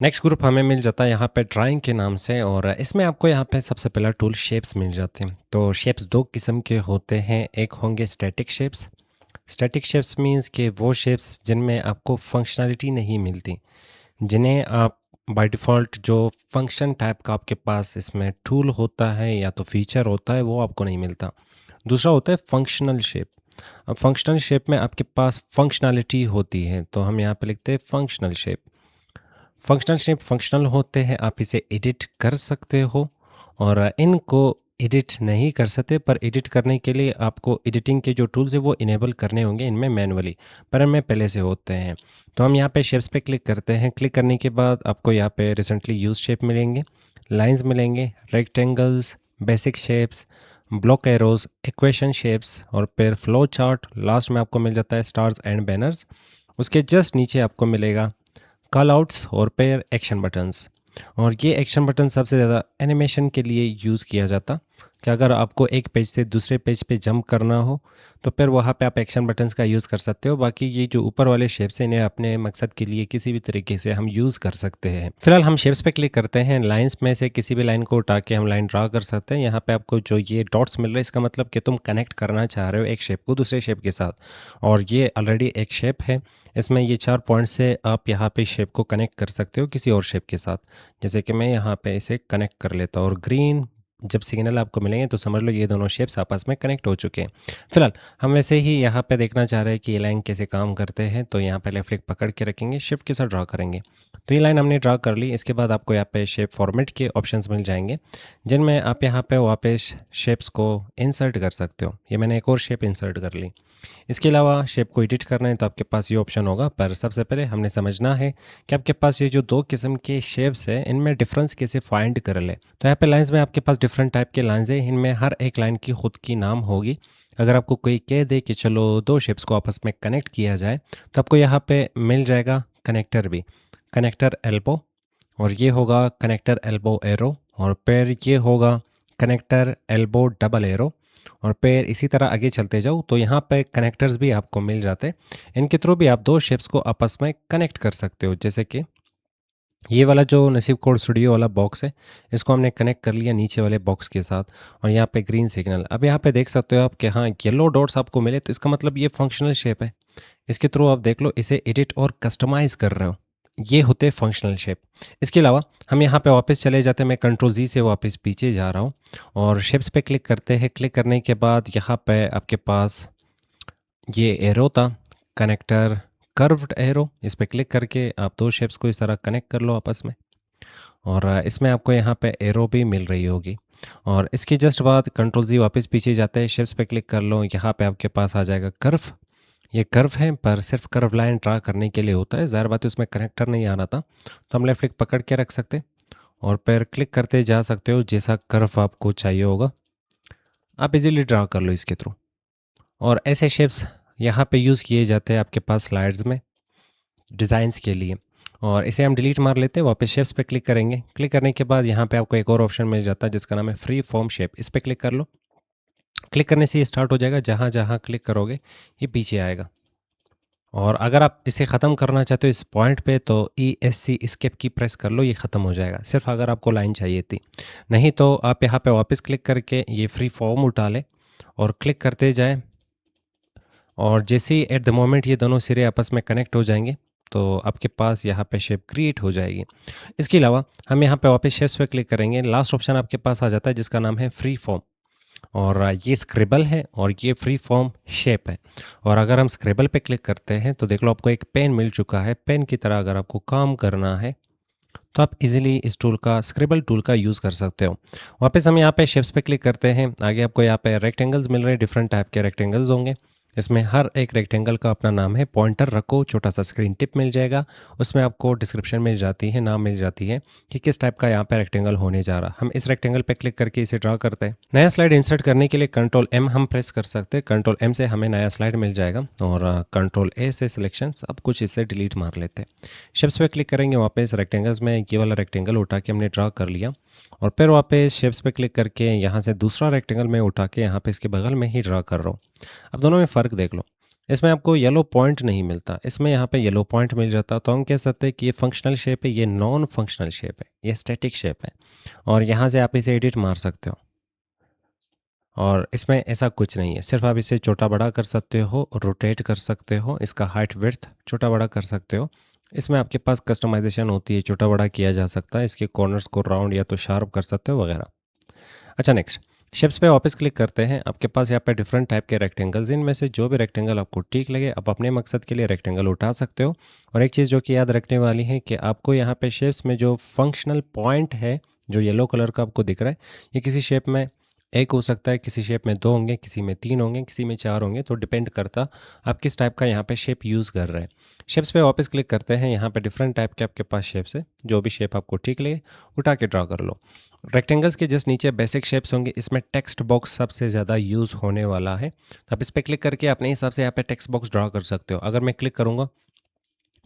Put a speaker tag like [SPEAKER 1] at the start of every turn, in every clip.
[SPEAKER 1] Next group हमें मिल जाता है यहाँ पे ड्राइंग के नाम से और इसमें आपको यहाँ पे सबसे पहला टूल शेप्स मिल जाते हैं। तो शेप्स 2 किस्म के होते हैं, एक होंगे static shapes. Static shapes means कि वो शेप्स जिनमें आपको फंक्शनैलिटी नहीं मिलती, जिन्हें आप बाय डिफ़ॉल्ट जो फंक्शन टाइप का आपके पास इसमें टूल होता है या तो फीचर होता है वो आपको नहीं मिलता। दूसरा होता है फंक्शनल शेप। अब फंक्शनल शेप में आपके पास फंक्शनैलिटी होती है, तो हम यहाँ पे लिखते हैं functional shape. Functional shape functional होते हैं, आप इसे एडिट कर सकते हो और इनको एडिट नहीं कर सकते, पर एडिट करने के लिए आपको एडिटिंग के जो टूल्स हैं वो इनेबल करने होंगे इनमें मैनुअली, पर इनमें पहले से होते हैं। तो हम यहाँ पे शेप्स पे क्लिक करते हैं। क्लिक करने के बाद आपको यहाँ पे रिसेंटली यूज शेप मिलेंगे, लाइंस मिलेंगे, rectangles, basic shapes, block arrows, equation shapes और फिर फ्लो चार्ट। लास्ट में आपको मिल जाता है स्टार्स एंड बैनर्स। उसके जस्ट नीचे आपको मिलेगा कॉल आउट्स और पेयर एक्शन बटन्स। और ये एक्शन बटन सबसे ज़्यादा एनिमेशन के लिए यूज़ किया जाता, कि अगर आपको एक पेज से दूसरे पेज पे जंप करना हो तो फिर वहाँ पे आप एक्शन बटन्स का यूज़ कर सकते हो। बाकी ये जो ऊपर वाले शेप्स हैं इन्हें अपने मकसद के लिए किसी भी तरीके से हम यूज़ कर सकते हैं। फिलहाल हम शेप्स पे क्लिक करते हैं। लाइंस में से किसी भी लाइन को उठा के हम लाइन ड्रा कर सकते हैं। यहाँ पे आपको जो ये डॉट्स मिल रहे हैं इसका मतलब कि तुम कनेक्ट करना चाह रहे हो एक शेप को दूसरे शेप के साथ, और ये ऑलरेडी एक शेप है। इसमें ये 4 पॉइंट से आप यहाँ पे शेप को कनेक्ट कर सकते हो किसी और शेप के साथ। जैसे कि मैं यहाँ पे इसे कनेक्ट कर लेता हूँ और ग्रीन जब सिग्नल आपको मिलेंगे तो समझ लो ये दोनों शेप्स आपस में कनेक्ट हो चुके हैं। फिलहाल हम वैसे ही यहाँ पे देखना चाह रहे हैं कि ये लाइन कैसे काम करते हैं, तो यहाँ पे लेफ्ट क्लिक पकड़ के रखेंगे, शिफ्ट के साथ ड्रा करेंगे। तो ये लाइन हमने ड्रा कर ली। इसके बाद आपको यहाँ पे शेप फॉर्मेट के ऑप्शंस मिल जाएंगे, जिनमें आप यहाँ पे वापस शेप्स को इंसर्ट कर सकते हो। ये मैंने एक और शेप इंसर्ट कर ली। इसके अलावा शेप को एडिट करना है तो आपके पास ये ऑप्शन होगा, पर सबसे पहले हमने समझना है कि आपके पास ये जो 2 किस्म के शेप्स हैं इनमें डिफरेंस कैसे फाइंड कर ले। तो यहाँ पे लाइंस में आपके पास डिफरेंट टाइप के लाइंस हैं, इनमें हर एक लाइन की खुद की नाम होगी। अगर आपको कोई कह दे कि चलो 2 शेप्स को आपस में कनेक्ट किया जाए, तो आपको यहाँ पे मिल जाएगा कनेक्टर भी, कनेक्टर एल्बो, और ये होगा कनेक्टर एल्बो एरो, और फिर ये होगा कनेक्टर एल्बो डबल एरो। और फिर इसी तरह आगे चलते जाओ तो यहाँ पे कनेक्टर्स भी आपको मिल जाते हैं। इनके थ्रू भी आप 2 शेप्स को आपस में कनेक्ट कर सकते हो। जैसे कि ये वाला जो नसीब कोड स्टूडियो वाला बॉक्स है, इसको हमने कनेक्ट कर लिया नीचे वाले बॉक्स के साथ, और यहाँ पे ग्रीन सिग्नल। अब यहाँ पे देख सकते हो आप कि हाँ येलो डॉट्स आपको मिले, तो इसका मतलब ये फंक्शनल शेप है। इसके थ्रू आप देख लो इसे एडिट और कस्टमाइज़ कर रहे हो। ये होते हैं फंक्शनल शेप। इसके अलावा हम यहाँ पे वापस चले जाते हैं। मैं कंट्रोल जी से वापस पीछे जा रहा हूँ और शेप्स पे क्लिक करते हैं। क्लिक करने के बाद यहाँ पे आपके पास ये एरो था, कनेक्टर कर्व्ड एरो। इस पे क्लिक करके आप 2 शेप्स को इस तरह कनेक्ट कर लो आपस में, और इसमें आपको यहाँ पे एरो भी मिल रही होगी। और इसके जस्ट बाद कंट्रोल जी वापस पीछे जाते हैं, शेप्स पे क्लिक कर लो। यहाँ पे आपके पास आ जाएगा कर्व। ये कर्व है, पर सिर्फ कर्व लाइन ड्रा करने के लिए होता है, ज़ाहिर बात है उसमें कनेक्टर नहीं आना था। तो हम लेफ्ट क्लिक पकड़ के रख सकते और फिर क्लिक करते जा सकते हो जैसा कर्व आपको चाहिए होगा, आप इजीली ड्रा कर लो इसके थ्रू। और ऐसे शेप्स यहाँ पे यूज़ किए जाते हैं आपके पास स्लाइड्स में डिज़ाइंस के लिए। और इसे हम डिलीट मार लेते हैं, वापस शेप्स पे क्लिक करेंगे। क्लिक करने के बाद यहाँ पे आपको एक और ऑप्शन मिल जाता है जिसका नाम है फ्री फॉर्म शेप। इस पे क्लिक कर लो। क्लिक करने से ये स्टार्ट हो जाएगा, जहाँ जहाँ क्लिक करोगे ये पीछे आएगा। और अगर आप इसे ख़त्म करना चाहते हो इस पॉइंट पे, तो ई एस सी स्केप की प्रेस कर लो, ये ख़त्म हो जाएगा, सिर्फ अगर आपको लाइन चाहिए थी। नहीं तो आप यहाँ पे वापस क्लिक करके ये फ्री फॉर्म उठा लें और क्लिक करते जाएं, और जैसे ही एट द मोमेंट ये दोनों सिरे आपस में कनेक्ट हो जाएंगे तो आपके पास यहाँ पे शेप क्रिएट हो जाएगी। इसके अलावा हम यहाँ पे वापस शेप्स पे क्लिक करेंगे। लास्ट ऑप्शन आपके पास आ जाता है जिसका नाम है फ्री फॉर्म, और ये स्क्रिबल है और ये फ्री फॉर्म शेप है। और अगर हम स्क्रिबल पे क्लिक करते हैं तो देख लो आपको एक पेन मिल चुका है। पेन की तरह अगर आपको काम करना है तो आप इजीली इस टूल का, स्क्रिबल टूल का यूज़ कर सकते हो। वापस हम यहाँ पे शेप्स पे क्लिक करते हैं। आगे आपको यहाँ पे रेक्टेंगल्स मिल रहे हैं, डिफरेंट टाइप के रेक्टेंगल्स होंगे। इसमें हर एक रेक्टेंगल का अपना नाम है। पॉइंटर रखो, छोटा सा स्क्रीन टिप मिल जाएगा, उसमें आपको डिस्क्रिप्शन मिल जाती है, नाम मिल जाती है कि किस टाइप का यहाँ पे रेक्टेंगल होने जा रहा। हम इस रेक्टेंगल पे क्लिक करके इसे ड्रा करते हैं। नया स्लाइड इंसर्ट करने के लिए कंट्रोल एम हम प्रेस कर सकते हैं। कंट्रोल एम से हमें नया स्लाइड मिल जाएगा, और कंट्रोल ए से सिलेक्शन सब कुछ इससे डिलीट मार लेते हैं। शेप्स पे क्लिक करेंगे, वापस रेक्टेंगल्स में ये वाला रेक्टेंगल उठा के हमने ड्रा कर लिया, और फिर वापस शेप्स पे क्लिक करके यहाँ से दूसरा रेक्टेंगल में उठा के यहाँ पे इसके बगल में ही ड्रा कर रहा हूँ। अब दोनों में फ़र्क देख लो। इसमें आपको येलो पॉइंट नहीं मिलता, इसमें यहाँ पे येलो पॉइंट मिल जाता, तो हम कह सकते हैं कि ये फंक्शनल शेप है, ये नॉन फंक्शनल शेप है, ये स्टैटिक शेप है और यहाँ से आप इसे एडिट मार सकते हो। और इसमें ऐसा कुछ नहीं है, सिर्फ आप इसे छोटा-बड़ा कर सकते हो, रोटेट कर सकते हो, इसका हाइट विड्थ छोटा-बड़ा कर सकते हो। इसमें आपके पास कस्टमाइज़ेशन होती है, छोटा-बड़ा किया जा सकता है, इसके कॉर्नर्स को राउंड या तो शार्प कर सकते हो वगैरह। अच्छा नेक्स्ट, शेप्स पे वापस क्लिक करते हैं, आपके पास यहाँ पे डिफरेंट टाइप के रेक्टेंगल्स, इनमें से जो भी रेक्टेंगल आपको ठीक लगे, आप अपने मकसद के लिए रेक्टेंगल उठा सकते हो। और एक चीज़ जो कि याद रखने वाली है कि आपको यहाँ पे शेप्स में जो फंक्शनल पॉइंट है, जो येलो कलर का आपको दिख रहा है, ये किसी शेप में 1 हो सकता है, किसी शेप में 2 होंगे, किसी में 3 होंगे, किसी में 4 होंगे, तो डिपेंड करता आप किस टाइप का यहाँ पे शेप यूज़ कर रहे हैं। शेप्स पे वापस क्लिक करते हैं, यहाँ पे डिफरेंट टाइप के आपके पास शेप्स है, जो भी शेप आपको ठीक लगे उठा के ड्रा कर लो। रेक्टेंगल्स के जस्ट नीचे बेसिक शेप्स होंगे, इसमें टेक्स्ट बॉक्स सबसे ज़्यादा यूज़ होने वाला है, तो आप इस पे क्लिक करके अपने हिसाब से यहाँ पे टेक्स्ट बॉक्स ड्रा कर सकते हो। अगर मैं क्लिक करूँगा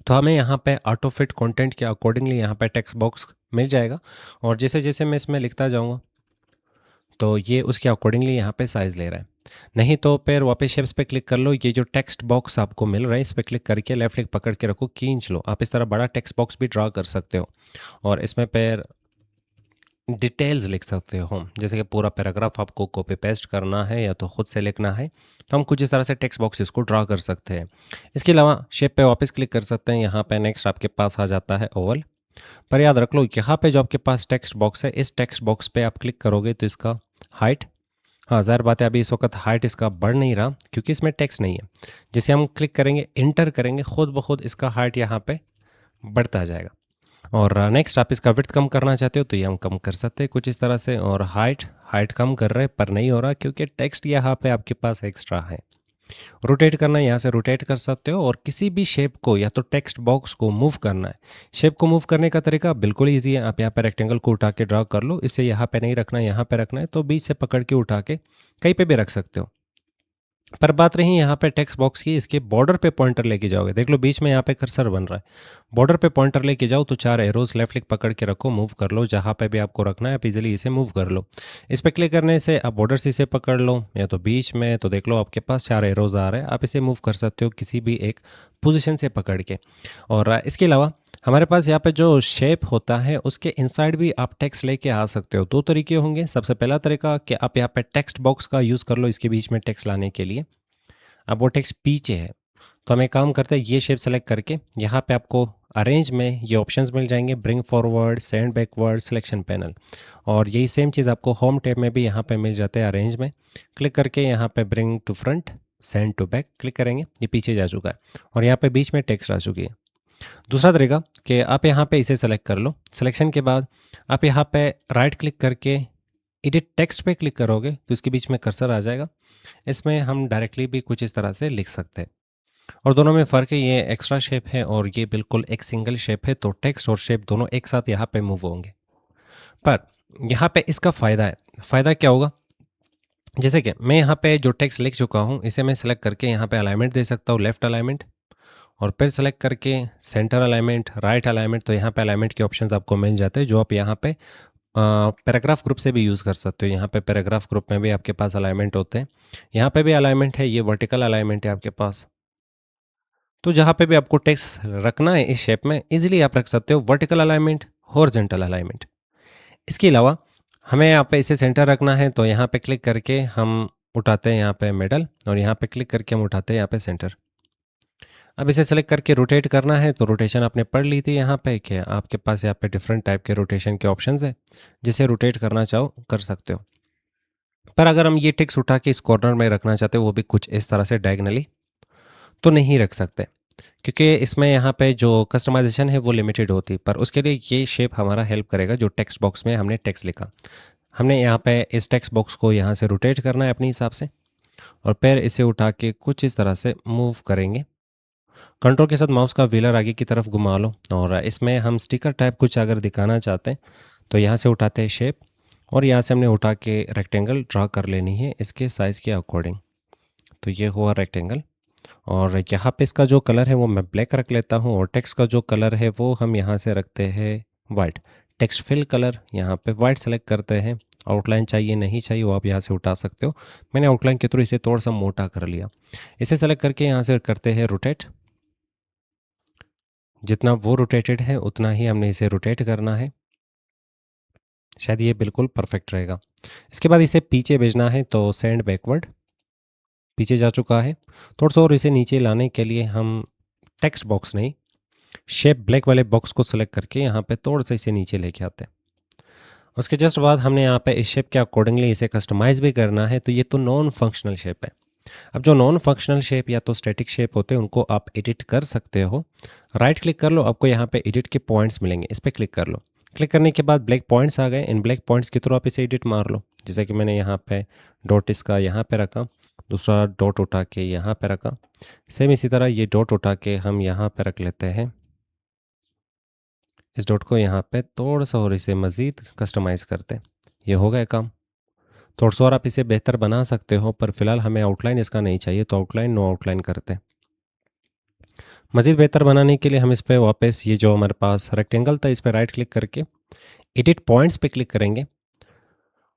[SPEAKER 1] तो हमें यहाँ पे ऑटो फिट कंटेंट के अकॉर्डिंगली यहाँ पे टेक्स्ट बॉक्स मिल जाएगा और जैसे-जैसे मैं इसमें लिखता जाऊँगा तो ये उसके अकॉर्डिंगली यहाँ पे साइज़ ले रहा है। नहीं तो फिर वापस शेप्स पे क्लिक कर लो, ये जो टेक्स्ट बॉक्स आपको मिल रहा है इस पे क्लिक करके लेफ्ट क्लिक पकड़ के रखो, खींच लो। आप इस तरह बड़ा टेक्स्ट बॉक्स भी ड्रा कर सकते हो और इसमें फिर डिटेल्स लिख सकते हो। जैसे कि पूरा पैराग्राफ आपको कॉपी पेस्ट करना है या तो खुद से लिखना है, तो हम कुछ इस तरह से टेक्स्ट बॉक्सेस को ड्रा कर सकते हैं। इसके अलावा शेप पे वापस क्लिक कर सकते हैं, यहाँ पे नेक्स्ट आपके पास आ जाता है ओवल। पर याद रख लो यहाँ पे जो आपके पास टेक्स्ट बॉक्स है, इस टेक्स्ट बॉक्स पे आप क्लिक करोगे तो इसका हाइट, हाँ ज़ाहिर बात है अभी इस वक्त हाइट इसका बढ़ नहीं रहा क्योंकि इसमें टेक्स्ट नहीं है। जैसे हम क्लिक करेंगे, इंटर करेंगे, खुद ब खुद इसका हाइट यहाँ पे बढ़ता जाएगा। और नेक्स्ट आप इसका विड्थ कम करना चाहते हो तो ये हम कम कर सकते हैं कुछ इस तरह से। और हाइट हाइट कम कर रहे हैं पर नहीं हो रहा क्योंकि टेक्स्ट यहाँ पे आपके पास एक्स्ट्रा है। रोटेट करना है, यहाँ से रोटेट कर सकते हो और किसी भी शेप को या तो टेक्स्ट बॉक्स को मूव करना है। शेप को मूव करने का तरीका बिल्कुल ईजी है, आप यहाँ पे रेक्टेंगल को उठा के ड्रा कर लो, इसे यहाँ पे नहीं रखना यहाँ पे रखना है तो बीच से पकड़ के उठा के कहीं पे भी रख सकते हो। पर बात रही यहाँ पे टेक्स्ट बॉक्स की, इसके बॉर्डर पे पॉइंटर लेके जाओगे, देख लो बीच में यहाँ पे कर्सर बन रहा है, बॉर्डर पे पॉइंटर लेके जाओ तो 4 एरोज लेफ्ट क्लिक पकड़ के रखो, मूव कर लो, जहाँ पे भी आपको रखना है आप इजीली इसे मूव कर लो। इस पे क्लिक करने से आप बॉर्डर से इसे पकड़ लो या तो बीच में, तो देख लो आपके पास 4 एरोज आ रहे हैं, आप इसे मूव कर सकते हो किसी भी एक पोजिशन से पकड़ के। और इसके अलावा हमारे पास यहाँ पे जो शेप होता है उसके इनसाइड भी आप टेक्स्ट लेके आ सकते हो। 2 तरीके होंगे, सबसे पहला तरीका कि आप यहाँ पे टेक्स्ट बॉक्स का यूज़ कर लो इसके बीच में टेक्स्ट लाने के लिए। अब वो टेक्स्ट पीछे है, तो हम एक काम करते हैं, ये शेप सेलेक्ट करके यहाँ पे आपको अरेंज में ये ऑप्शंस मिल जाएंगे, bring forward, send backward, selection panel. और यही सेम चीज़ आपको होम टैब में भी यहाँ पे मिल जाते हैं। अरेंज में क्लिक करके यहाँ पे bring to front, send to back click करेंगे, ये पीछे जा चुका है और यहाँ पे बीच में टेक्स्ट आ चुकी है। दूसरा तरीका कि आप यहाँ पे इसे सेलेक्ट कर लो, सिलेक्शन के बाद आप यहाँ पे राइट क्लिक करके एडिट टेक्स्ट पे क्लिक करोगे तो इसके बीच में कर्सर आ जाएगा, इसमें हम डायरेक्टली भी कुछ इस तरह से लिख सकते हैं। और दोनों में फ़र्क है, ये एक्स्ट्रा शेप है और ये बिल्कुल एक सिंगल शेप है, तो टेक्स्ट और शेप दोनों एक साथ यहाँ पे मूव होंगे। पर यहाँ पे इसका फ़ायदा है, फ़ायदा क्या होगा, जैसे कि मैं यहाँ पे जो टेक्स्ट लिख चुका हूँ इसे मैं सेलेक्ट करके यहाँ पे अलाइनमेंट दे सकता हूँ, लेफ्ट अलाइनमेंट, और फिर सेलेक्ट करके सेंटर अलाइनमेंट, राइट अलाइनमेंट, तो यहाँ पे अलाइनमेंट के ऑप्शंस आपको मिल जाते हैं जो आप यहाँ पे पैराग्राफ ग्रुप से भी यूज़ कर सकते हो। यहाँ पे पैराग्राफ ग्रुप में भी आपके पास अलाइनमेंट होते हैं, यहाँ पे भी अलाइनमेंट है, ये वर्टिकल अलाइनमेंट है आपके पास। तो जहाँ पे भी आपको टेक्स्ट रखना है इस शेप में इजीली आप रख सकते हो, वर्टिकल अलाइनमेंट, हॉरिजॉन्टल अलाइनमेंट। इसके अलावा हमें यहाँ पे इसे सेंटर रखना है तो यहाँ पे क्लिक करके हम उठाते हैं यहाँ पे मिडल और यहाँ पे क्लिक करके हम उठाते हैं यहाँ पे सेंटर। अब इसे सेलेक्ट करके रोटेट करना है तो रोटेशन आपने पढ़ ली थी यहाँ पे कि आपके पास यहाँ पे डिफरेंट टाइप के रोटेशन के ऑप्शंस है, जिसे रोटेट करना चाहो कर सकते हो। पर अगर हम ये टेक्स्ट उठा के इस कॉर्नर में रखना चाहते हो वो भी कुछ इस तरह से डायगनली, तो नहीं रख सकते क्योंकि इसमें यहाँ पे जो कस्टमाइजेशन है वो लिमिटेड होती है। पर उसके लिए ये शेप हमारा हेल्प करेगा, जो टेक्स्ट बॉक्स में हमने टेक्स्ट लिखा, हमने यहाँ पे इस टेक्स्ट बॉक्स को यहाँ से रोटेट करना है अपने हिसाब से और फिर इसे उठा के कुछ इस तरह से मूव करेंगे। कंट्रोल के साथ माउस का व्हीलर आगे की तरफ घुमा लो और इसमें हम स्टिकर टाइप कुछ अगर दिखाना चाहते हैं तो यहाँ से उठाते हैं शेप और यहाँ से हमने उठा के रेक्टेंगल ड्रा कर लेनी है इसके साइज़ के अकॉर्डिंग। तो ये हुआ रेक्टेंगल और यहाँ पे इसका जो कलर है वो मैं ब्लैक रख लेता हूँ और टेक्स्ट का जो कलर है वो हम यहाँ से रखते हैं वाइट। टेक्स्ट फिल कलर यहाँ पे वाइट सेलेक्ट करते हैं आउटलाइन चाहिए नहीं चाहिए वो आप यहाँ से उठा सकते हो। मैंने आउटलाइन के थ्रू इसे थोड़ा सा मोटा कर लिया। इसे सेलेक्ट करके यहाँ से करते हैं रोटेट। जितना वो रोटेटेड है उतना ही हमने इसे रोटेट करना है। शायद ये बिल्कुल परफेक्ट रहेगा। इसके बाद इसे पीछे भेजना है तो सेंड बैकवर्ड, पीछे जा चुका है। थोड़ा सा और इसे नीचे लाने के लिए हम टेक्स्ट बॉक्स नहीं, शेप ब्लैक वाले बॉक्स को सेलेक्ट करके यहाँ पे थोड़ा सा इसे नीचे लेके आते हैं। उसके जस्ट बाद हमने यहाँ पे इस शेप के अकॉर्डिंगली इसे कस्टमाइज़ भी करना है। तो ये तो नॉन फंक्शनल शेप है। अब जो नॉन फंक्शनल शेप या तो स्टैटिक शेप होते हैं उनको आप एडिट कर सकते हो। राइट क्लिक कर लो, आपको यहाँ पे एडिट के पॉइंट्स मिलेंगे, इस पर क्लिक कर लो। क्लिक करने के बाद ब्लैक पॉइंट्स आ गए, इन ब्लैक पॉइंट्स के थ्रू आप इसे एडिट मार लो। जैसे कि मैंने यहाँ पे डॉट इसका यहाँ पे रखा, दूसरा डॉट उठा के यहाँ पे रखा। सेम इसी तरह ये डॉट उठा के हम यहाँ पे रख लेते हैं। इस डॉट को यहाँ पे थोड़ा सा और इसे मज़ीद कस्टमाइज़ करते हैं। ये हो गया काम। थोड़ा सा और आप इसे बेहतर बना सकते हो, पर फिलहाल हमें आउटलाइन इसका नहीं चाहिए तो आउटलाइन नो आउटलाइन करते हैं। मज़ीद बेहतर बनाने के लिए हम इस पर वापस ये जो हमारे पास रेक्टेंगल था इस पर राइट क्लिक करके एडिट पॉइंट्स पे क्लिक करेंगे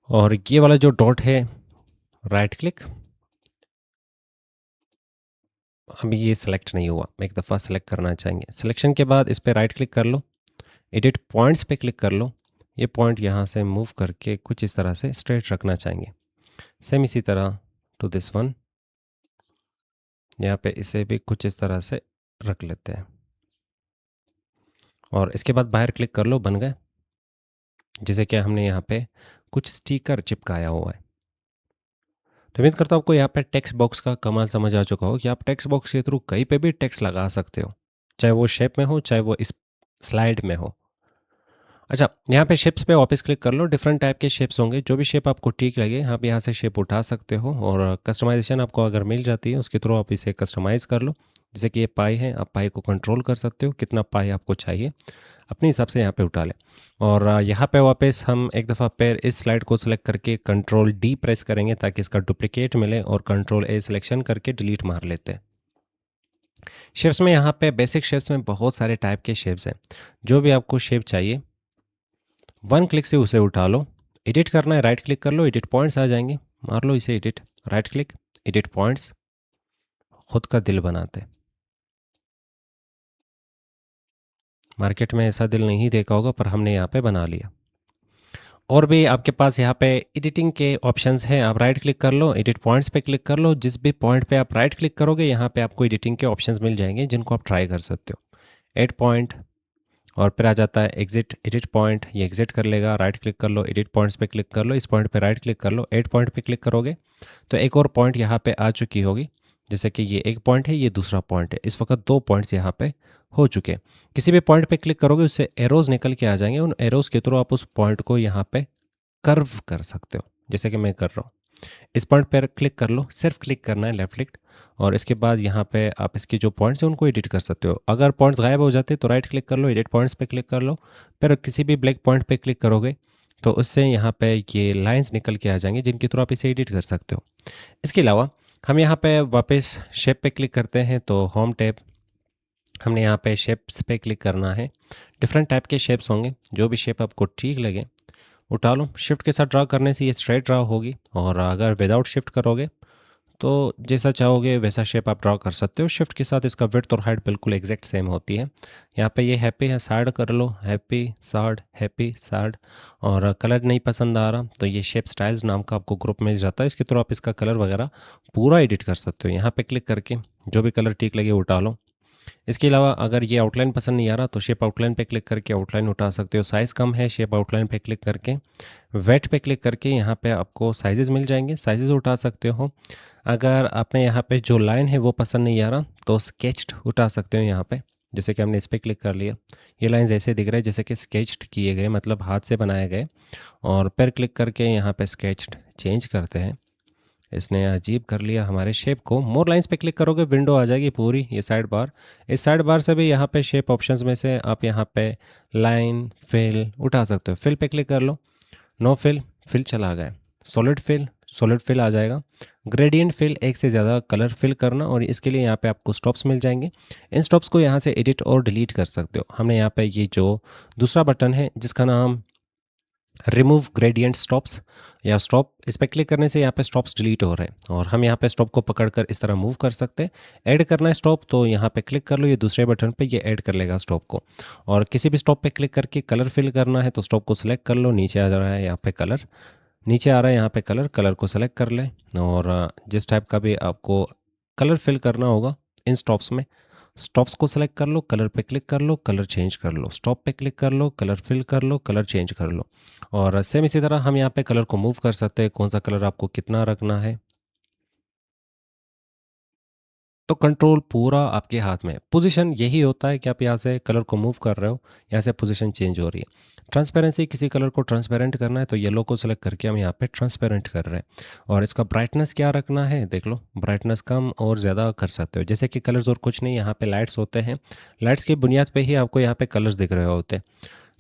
[SPEAKER 1] और ये वाला जो डॉट है राइट क्लिक, अभी ये सिलेक्ट नहीं हुआ, एक दफ़ा सेलेक्ट करना चाहेंगे। सिलेक्शन के बाद इस पर राइट क्लिक कर लो, एडिट पॉइंट्स पे क्लिक कर लो। ये पॉइंट यहाँ से मूव करके कुछ इस तरह से स्ट्रेट रखना चाहेंगे। सेम इसी तरह टू दिस वन, यहाँ पे इसे भी कुछ इस तरह से रख लेते हैं और इसके बाद बाहर क्लिक कर लो, बन गए। जैसे कि हमने यहाँ पे कुछ स्टिकर चिपकाया हुआ है। तो उम्मीद करता हूँ आपको यहाँ पे टेक्स्ट बॉक्स का कमाल समझ आ चुका हो कि आप टेक्स्ट बॉक्स के थ्रू कहीं पे भी टेक्स्ट लगा सकते हो, चाहे वो शेप में हो चाहे वो इस स्लाइड में हो। अच्छा, यहाँ पे शेप्स पे वापस क्लिक कर लो। डिफरेंट टाइप के शेप्स होंगे, जो भी शेप आपको ठीक लगे आप यहाँ से शेप उठा सकते हो और कस्टमाइजेशन आपको अगर मिल जाती है उसके थ्रू आप इसे कस्टमाइज़ कर लो। जैसे कि ये पाई है, आप पाई को कंट्रोल कर सकते हो, कितना पाई आपको चाहिए अपने हिसाब से यहाँ पे उठा लें। और यहाँ पे वापस हम एक दफ़ा फिर इस स्लाइड को सिलेक्ट करके कंट्रोल डी प्रेस करेंगे ताकि इसका डुप्लीकेट मिले और कंट्रोल ए सिलेक्शन करके डिलीट मार लेते हैं। शेप्स में यहाँ पे बेसिक शेप्स में बहुत सारे टाइप के शेप्स हैं। जो भी आपको शेप चाहिए वन क्लिक से उसे उठा लो। एडिट करना है राइट क्लिक कर लो, एडिट पॉइंट्स आ जाएंगे, मार लो इसे edit, right click edit points, खुद का दिल बनाते हैं। मार्केट में ऐसा दिल नहीं देखा होगा पर हमने यहाँ पे बना लिया। और भी आपके पास यहाँ पे एडिटिंग के ऑप्शंस हैं, आप राइट क्लिक कर लो, एडिट पॉइंट्स पे क्लिक कर लो। जिस भी पॉइंट पे आप राइट क्लिक करोगे यहाँ पे आपको एडिटिंग के ऑप्शंस मिल जाएंगे जिनको आप ट्राई कर सकते हो। एड पॉइंट और फिर आ जाता है एग्जिट एडिट पॉइंट, ये एग्जिट कर लेगा। राइट क्लिक कर लो, एडिट पॉइंट्स पे क्लिक कर लो, इस पॉइंट पे राइट क्लिक कर लो, एड पॉइंट पे क्लिक करोगे तो एक और पॉइंट यहाँ पे आ चुकी होगी। जैसे कि ये एक पॉइंट है, ये दूसरा पॉइंट है, इस वक्त दो पॉइंट्स यहाँ पे हो चुके हैं। किसी भी पॉइंट पे क्लिक करोगे उससे एरोज निकल के आ जाएंगे, उन एरोज के थ्रू आप उस पॉइंट को यहाँ पे कर्व कर सकते हो, जैसे कि मैं कर रहा हूँ। इस पॉइंट पर क्लिक कर लो, सिर्फ क्लिक करना है लेफ्ट क्लिक, और इसके बाद यहाँ पे आप इसके जो पॉइंट्स हैं उनको एडिट कर सकते हो। अगर पॉइंट्स गायब हो जाते तो राइट क्लिक कर लो, एडिट पॉइंट्स पे क्लिक कर लो, फिर किसी भी ब्लैक पॉइंट पे क्लिक करोगे तो उससे यहाँ पे ये लाइंस निकल के आ जाएंगे जिनके थ्रू आप इसे एडिट कर सकते हो। इसके अलावा हम यहाँ पे वापस शेप पे क्लिक करते हैं तो होम टैब, हमने यहाँ पे शेप्स पे क्लिक करना है। डिफरेंट टाइप के शेप्स होंगे, जो भी शेप आपको ठीक लगे उठा लो। शिफ्ट के साथ ड्रा करने से ये स्ट्रेट ड्रा होगी और अगर विदाउट शिफ्ट करोगे तो जैसा चाहोगे वैसा शेप आप ड्रा कर सकते हो। शिफ्ट के साथ इसका विड्थ और हाइट बिल्कुल एग्जैक्ट सेम होती है। यहाँ पे ये हैप्पी है, सैड कर लो, हैप्पी सैड। और कलर नहीं पसंद आ रहा तो ये शेप स्टाइल्स नाम का आपको ग्रुप मिल जाता है, इसके थ्रू आप इसका कलर वगैरह पूरा एडिट कर सकते हो। यहाँ पे क्लिक करके जो भी कलर ठीक लगे उठा लो। इसके अलावा अगर ये आउटलाइन पसंद नहीं आ रहा तो शेप आउटलाइन पे क्लिक करके आउटलाइन उठा सकते हो। साइज़ कम है, शेप आउटलाइन पे क्लिक करके वेट पे क्लिक करके यहाँ पे आपको साइजेस मिल जाएंगे, साइजेस उठा सकते हो। अगर आपने यहाँ पे जो लाइन है वो पसंद नहीं आ रहा तो स्केच्ड उठा सकते हो यहाँ पे। जैसे कि हमने इस पर क्लिक कर लिया, ये लाइंस ऐसे दिख रहे हैं जैसे कि स्केच्ड किए गए, मतलब हाथ से बनाए गए। और फिर क्लिक करके यहाँ पे स्केच्ड चेंज करते हैं, इसने अजीब कर लिया हमारे शेप को। मोर लाइंस पे क्लिक करोगे विंडो आ जाएगी पूरी, ये साइड बार। इस साइड बार से भी यहाँ पे शेप ऑप्शंस में से आप यहाँ पे लाइन फिल उठा सकते हो। फिल पे क्लिक कर लो, नो फिल, फिल चला गया। सॉलिड फिल, सॉलिड फिल आ जाएगा। ग्रेडियंट फिल, एक से ज़्यादा कलर फिल करना, और इसके लिए यहाँ पे आपको स्टॉप्स मिल जाएंगे। इन स्टॉप्स को यहाँ से एडिट और डिलीट कर सकते हो। हमने यहाँ पे ये जो दूसरा बटन है जिसका नाम रिमूव ग्रेडियंट स्टॉप्स या स्टॉप, इस पे क्लिक करने से यहाँ पे स्टॉप्स डिलीट हो रहे हैं और हम यहाँ पे स्टॉप को पकड़कर इस तरह मूव कर सकते हैं। ऐड करना है स्टॉप तो यहाँ पे क्लिक कर लो, ये दूसरे बटन पे ये ऐड कर लेगा स्टॉप को। और किसी भी स्टॉप पे क्लिक करके कलर फिल करना है तो स्टॉप को सिलेक्ट कर लो, नीचे आ जा रहा है यहाँ पे कलर, नीचे आ रहा है यहाँ पे कलर, कलर को सेलेक्ट कर लें। और जिस टाइप का भी आपको कलर फिल करना होगा इन स्टॉप्स में, स्टॉप्स को सेलेक्ट कर लो, कलर पे क्लिक कर लो, कलर चेंज कर लो, स्टॉप पे क्लिक कर लो, कलर फिल कर लो, कलर चेंज कर लो। और सेम इसी तरह हम यहाँ पे कलर को मूव कर सकते हैं, कौन सा कलर आपको कितना रखना है। तो कंट्रोल पूरा आपके हाथ में है। पोजीशन यही होता है कि आप यहाँ से कलर को मूव कर रहे हो, यहाँ से पोजीशन चेंज हो रही है। ट्रांसपेरेंसी, किसी कलर को ट्रांसपेरेंट करना है तो येलो को सेलेक्ट करके हम यहाँ पे ट्रांसपेरेंट कर रहे हैं। और इसका ब्राइटनेस क्या रखना है देख लो, ब्राइटनेस कम और ज़्यादा कर सकते हो, जैसे कि कलर्स और कुछ नहीं, यहाँ पे लाइट्स होते हैं, लाइट्स की बुनियाद पे ही आपको यहाँ पे कलर्स दिख रहे होते हैं।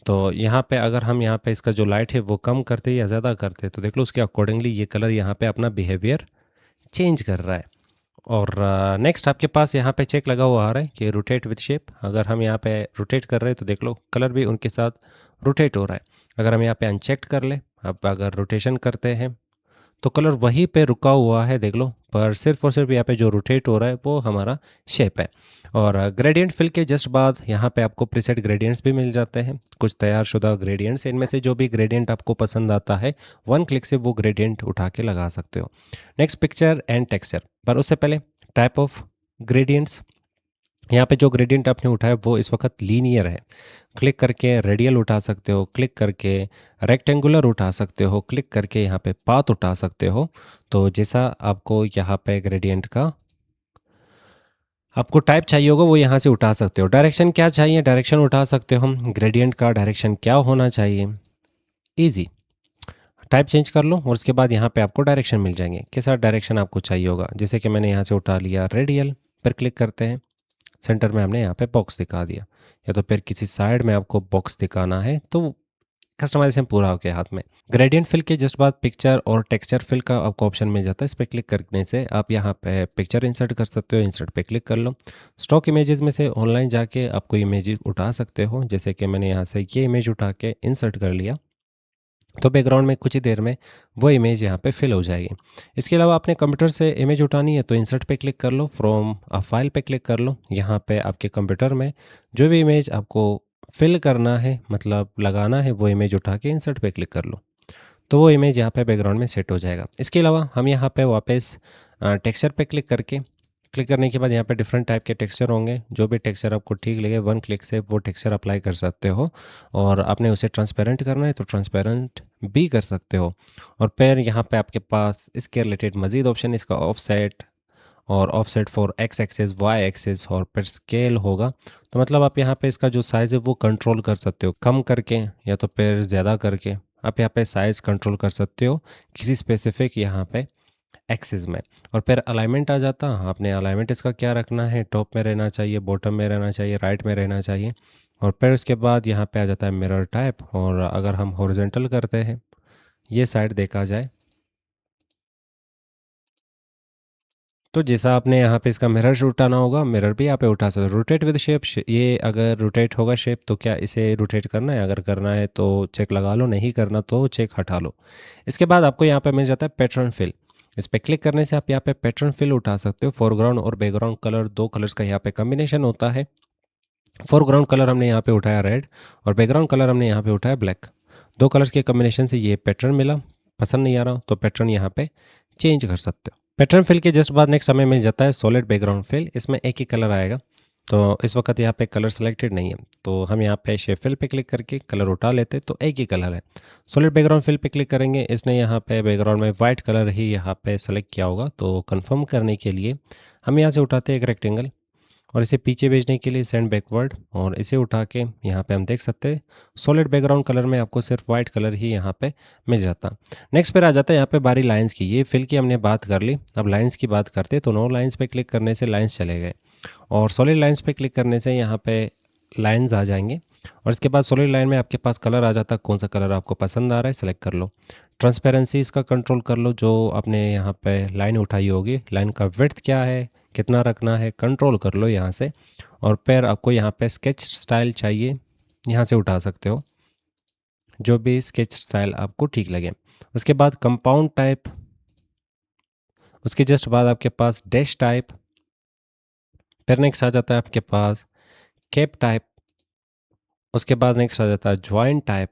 [SPEAKER 1] तो यहाँ पे अगर हम यहाँ पे इसका जो लाइट है वो कम करते या ज़्यादा करते तो देख लो उसके अकॉर्डिंगली ये कलर यहाँ पे अपना बिहेवियर चेंज कर रहा है। और नेक्स्ट आपके पास यहाँ पे चेक लगा हुआ आ रहा है कि रोटेट विद शेप, अगर हम यहाँ पे रोटेट कर रहे हैं तो देख लो कलर भी उनके साथ रोटेट हो रहा है। अगर हम यहाँ पे अनचेक कर ले, अब अगर रोटेशन करते हैं तो कलर वहीं पे रुका हुआ है देख लो, पर सिर्फ और सिर्फ यहाँ पे जो रोटेट हो रहा है वो हमारा शेप है। और ग्रेडियंट फिल के जस्ट बाद यहाँ पे आपको प्रीसेट ग्रेडियंट्स भी मिल जाते हैं, कुछ तैयारशुदा ग्रेडियंट्स, इनमें से जो भी ग्रेडियंट आपको पसंद आता है वन क्लिक से वो ग्रेडियंट उठा के लगा सकते हो। नेक्स्ट पिक्चर एंड टेक्सचर, पर उससे पहले टाइप ऑफ ग्रेडियंट्स, यहाँ पे जो ग्रेडियंट आपने उठाया वो इस वक्त लीनियर है, क्लिक करके रेडियल उठा सकते हो, क्लिक करके रेक्टेंगुलर उठा सकते हो, क्लिक करके यहाँ पे पाथ उठा सकते हो। तो जैसा आपको यहाँ पे ग्रेडियंट का आपको टाइप चाहिए होगा वो यहाँ से उठा सकते हो। डायरेक्शन क्या चाहिए, डायरेक्शन उठा सकते हो हम, ग्रेडियंट का डायरेक्शन क्या होना चाहिए, ईजी, टाइप चेंज कर लो और उसके बाद यहाँ पे आपको डायरेक्शन मिल जाएंगे, कैसा डायरेक्शन आपको चाहिए होगा। जैसे कि मैंने यहाँ से उठा लिया रेडियल, पर क्लिक करते हैं, सेंटर में हमने यहाँ पे बॉक्स दिखा दिया, या तो फिर किसी साइड में आपको बॉक्स दिखाना है तो कस्टमाइजेशन पूरा हो गया हाथ में। ग्रेडियंट फिल के जस्ट बाद पिक्चर और टेक्सचर फिल का आपको ऑप्शन मिल जाता है, इस पर क्लिक करने से आप यहाँ पे पिक्चर इंसर्ट कर सकते हो, इंसर्ट पे क्लिक कर लो। स्टॉक इमेजेस में से ऑनलाइन जाके आपको इमेज उठा सकते हो, जैसे कि मैंने यहाँ से ये इमेज उठा के इंसर्ट कर लिया तो बैकग्राउंड में कुछ ही देर में वो इमेज यहाँ पे फिल हो जाएगी। इसके अलावा आपने कंप्यूटर से इमेज उठानी है तो इंसर्ट पे क्लिक कर लो, फ्रॉम अ फाइल पे क्लिक कर लो, यहाँ पे आपके कंप्यूटर में जो भी इमेज आपको फिल करना है मतलब लगाना है वो इमेज उठा के इंसर्ट पे क्लिक कर लो, तो वो इमेज यहाँ पे बैकग्राउंड में सेट हो जाएगा। इसके अलावा हम यहाँ पे वापस टेक्सचर पे क्लिक करके, क्लिक करने के बाद यहाँ पे डिफरेंट टाइप के टेक्सचर होंगे, जो भी टेक्सचर आपको ठीक लगे वन क्लिक से वो टेक्सचर अप्लाई कर सकते हो। और आपने उसे ट्रांसपेरेंट करना है तो ट्रांसपेरेंट भी कर सकते हो। और फिर यहाँ पे आपके पास इसके रिलेटेड मज़ीद ऑप्शन, इसका ऑफसेट और offset for x axis y axis और फिर स्केल होगा। तो मतलब आप यहाँ पे इसका जो साइज़ है वो कंट्रोल कर सकते हो, कम करके या तो फिर ज़्यादा करके आप यहाँ पे साइज़ कंट्रोल कर सकते हो किसी स्पेसिफिक यहाँ पे एक्सिस में। और फिर अलाइनमेंट आ जाता, आपने अलाइनमेंट इसका क्या रखना है, टॉप में रहना चाहिए, बॉटम में रहना चाहिए, राइट में रहना चाहिए। और फिर उसके बाद यहाँ पे आ जाता है मिरर टाइप, और अगर हम हॉरिजॉन्टल करते हैं ये साइड देखा जाए तो जैसा आपने यहाँ पे इसका मिरर उठाना होगा, मिरर भी यहाँ पे उठा सकते हो। रोटेट विद शेप, ये अगर रोटेट होगा शेप तो क्या इसे रोटेट करना है, अगर करना है तो चेक लगा लो, नहीं करना तो चेक हटा लो। इसके बाद आपको यहाँ पे मिल जाता है पैटर्न फिल, इस पर क्लिक करने से आप यहाँ पे पैटर्न फिल उठा सकते हो। फोरग्राउंड और बैकग्राउंड कलर, दो कलर्स का यहाँ पे कॉम्बिनेशन होता है। फोरग्राउंड कलर हमने यहाँ पे उठाया रेड और बैकग्राउंड कलर हमने यहाँ पे उठाया ब्लैक, दो कलर्स के कॉम्बिनेशन से ये पैटर्न मिला। पसंद नहीं आ रहा तो पैटर्न यहाँ पे चेंज कर सकते हो। पैटर्न फिल के जस्ट बाद नेक्स्ट हमें मिल जाता है सॉलिड बैकग्राउंड फिल, इसमें एक ही कलर आएगा। तो इस वक्त यहाँ पे कलर सेलेक्टेड नहीं है तो हम यहाँ पे शेप फिल पे क्लिक करके कलर उठा लेते तो एक ही कलर है। सॉलिड बैकग्राउंड फिल पे क्लिक करेंगे, इसने यहाँ पे बैकग्राउंड में वाइट कलर ही यहाँ पे सेलेक्ट किया होगा। तो कंफर्म करने के लिए हम यहाँ से उठाते हैं एक रेक्टेंगल और इसे पीछे भेजने के लिए सेंड बैकवर्ड, और इसे उठा के यहाँ पे हम देख सकते हैं सॉलिड बैकग्राउंड कलर में आपको सिर्फ वाइट कलर ही यहाँ पे मिल जाता। नेक्स्ट पर आ जाता है यहाँ पे बारी लाइंस की, ये फिल की हमने बात कर ली, अब लाइंस की बात करते तो नो लाइंस पे क्लिक करने से लाइंस चले गए और सॉलिड लाइंस पे क्लिक करने से यहाँ पे लाइंस आ जाएंगे। और इसके बाद सॉलिड लाइन में आपके पास कलर आ जाता, कौन सा कलर आपको पसंद आ रहा है सेलेक्ट कर लो। ट्रांसपेरेंसी इसका कंट्रोल कर लो, जो आपने यहाँ पे लाइन उठाई होगी लाइन का विड्थ क्या है, कितना रखना है, कंट्रोल कर लो यहाँ से। और फिर आपको यहाँ पे स्केच स्टाइल चाहिए, यहाँ से उठा सकते हो। जो भी स्केच स्टाइल आपको ठीक लगे। उसके बाद कंपाउंड टाइप, उसके जस्ट बाद आपके पास डैश टाइप, फिर नेक्स्ट आ जाता है आपके पास कैप टाइप, उसके बाद नेक्स्ट आ जाता है ज्वाइन टाइप,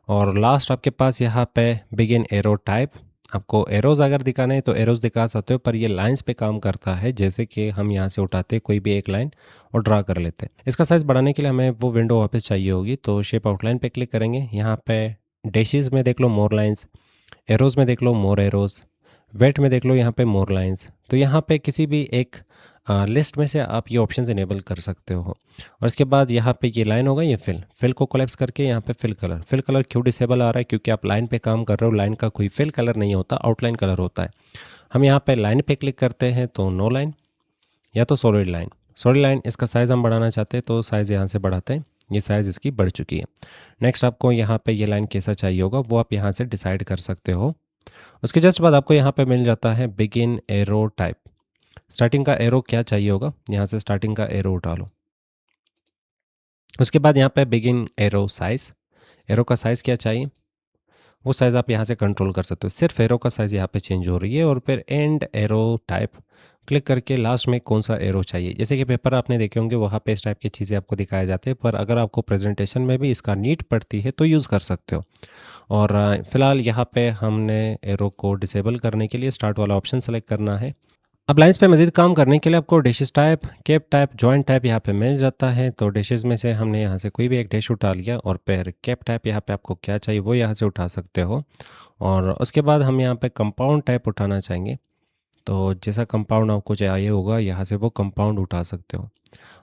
[SPEAKER 1] और लास्ट आपके पास यहाँ पे बिगिन एरो टाइप। आपको एरोज़ अगर दिखाने हैं तो एरोज़ दिखा सकते हो, पर ये लाइंस पे काम करता है। जैसे कि हम यहाँ से उठाते हैं कोई भी एक लाइन और ड्रा कर लेते हैं। इसका साइज़ बढ़ाने के लिए हमें वो विंडो वापस चाहिए होगी, तो शेप आउटलाइन पे क्लिक करेंगे। यहाँ पे डैशेस में देख लो मोर लाइंस, एरोज़ में देख लो मोर एरोज़, वेट में देख लो यहाँ पे मोर लाइंस। तो यहाँ पे किसी भी एक लिस्ट में से आप ये ऑप्शंस इनेबल कर सकते हो। और इसके बाद यहाँ पे ये लाइन होगा, ये फिल को कोलैप्स करके यहाँ पे फिल कलर क्यों डिसेबल आ रहा है, क्योंकि आप लाइन पे काम कर रहे हो। लाइन का कोई फिल कलर नहीं होता, आउटलाइन कलर होता है। हम यहाँ पे लाइन पे क्लिक करते हैं तो नो लाइन या तो सॉलिड लाइन। सॉलिड लाइन इसका साइज़ हम बढ़ाना चाहते हैं तो साइज़ यहाँ से बढ़ाते हैं, ये साइज़ इसकी बढ़ चुकी है। नेक्स्ट आपको यहाँ पे ये लाइन कैसा चाहिए होगा वो आप यहाँ से डिसाइड कर सकते हो। उसके जस्ट बाद आपको यहाँ पे मिल जाता है बिगिन एरो टाइप। स्टार्टिंग का एरो क्या चाहिए होगा, यहाँ से स्टार्टिंग का एरो उठा लो। उसके बाद यहाँ पे बिगिन एरो साइज़, एरो का साइज़ क्या चाहिए वो साइज़ आप यहाँ से कंट्रोल कर सकते हो। सिर्फ एरो का साइज़ यहाँ पे चेंज हो रही है। और फिर एंड एरो टाइप क्लिक करके लास्ट में कौन सा एरो चाहिए। जैसे कि पेपर आपने देखे होंगे वहाँ पे इस टाइप की चीज़ें आपको दिखाए जाते हैं, पर अगर आपको प्रेजेंटेशन में भी इसका नीड पड़ती है तो यूज़ कर सकते हो। और फ़िलहाल यहाँ पे हमने एरो को डिसेबल करने के लिए स्टार्ट वाला ऑप्शन सेलेक्ट करना है। अब लाइन्स पे मज़ीद काम करने के लिए आपको dashes type, cap type, joint type यहाँ पे मिल जाता है। तो डैशेस में से हमने यहाँ से कोई भी एक डैश उठा लिया, और फिर कैप टाइप यहाँ पे आपको क्या चाहिए वो यहाँ से उठा सकते हो। और उसके बाद हम यहाँ पे कंपाउंड टाइप उठाना चाहेंगे, तो जैसा कंपाउंड आपको चाहिए होगा यहाँ से वो कंपाउंड उठा सकते हो।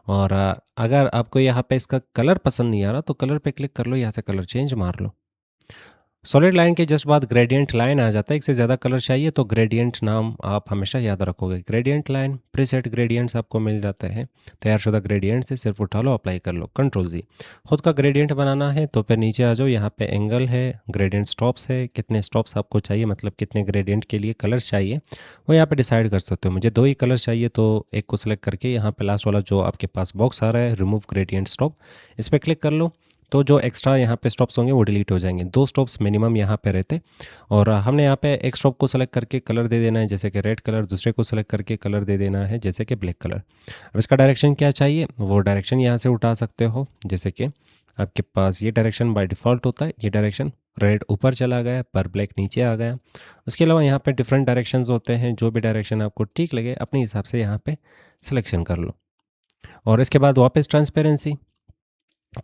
[SPEAKER 1] और अगर आपको यहाँ पे इसका कलर पसंद नहीं आ रहा तो कलर पे क्लिक कर लो, यहाँ से कलर चेंज मार लो। सॉलिड लाइन के जस्ट बाद ग्रेडियंट लाइन आ जाता है। एक से ज़्यादा कलर चाहिए तो ग्रेडियंट नाम आप हमेशा याद रखोगे। ग्रेडियंट लाइन प्रीसेट ग्रेडियंट्स आपको मिल जाते हैं, तैयारशुदा ग्रेडियंट से सिर्फ उठा लो, अप्लाई कर लो, कंट्रोल जी। खुद का ग्रेडियंट बनाना है तो फिर नीचे आ जाओ, यहाँ पे एंगल है, ग्रेडियंट स्टॉप्स है, कितने स्टॉप्स आपको चाहिए, मतलब कितने ग्रेडियंट के लिए कलर्स चाहिए वो यहाँ पे डिसाइड कर सकते हो। मुझे 2 ही कलर चाहिए तो एक को सिलेक्ट करके यहाँ पे लास्ट वाला जो आपके पास बॉक्स आ रहा है रिमूव ग्रेडियंट स्टॉप, इस पर क्लिक कर लो। तो जो एक्स्ट्रा यहाँ पे स्टॉप्स होंगे वो डिलीट हो जाएंगे। 2 स्टॉप्स मिनिमम यहाँ पे रहते। और हमने यहाँ पे एक स्टॉप को सेलेक्ट करके कलर दे देना है जैसे कि रेड कलर, दूसरे को सेलेक्ट करके कलर दे देना है जैसे कि ब्लैक कलर। अब इसका डायरेक्शन क्या चाहिए वो डायरेक्शन यहाँ से उठा सकते हो। जैसे कि आपके पास ये डायरेक्शन बाय डिफ़ॉल्ट होता है, ये डायरेक्शन रेड ऊपर चला गया पर ब्लैक नीचे आ गया। उसके अलावा यहाँ पे डिफरेंट डायरेक्शंस होते हैं, जो भी डायरेक्शन आपको ठीक लगे अपने हिसाब से यहाँ पे सिलेक्शन कर लो। और इसके बाद वापस ट्रांसपेरेंसी,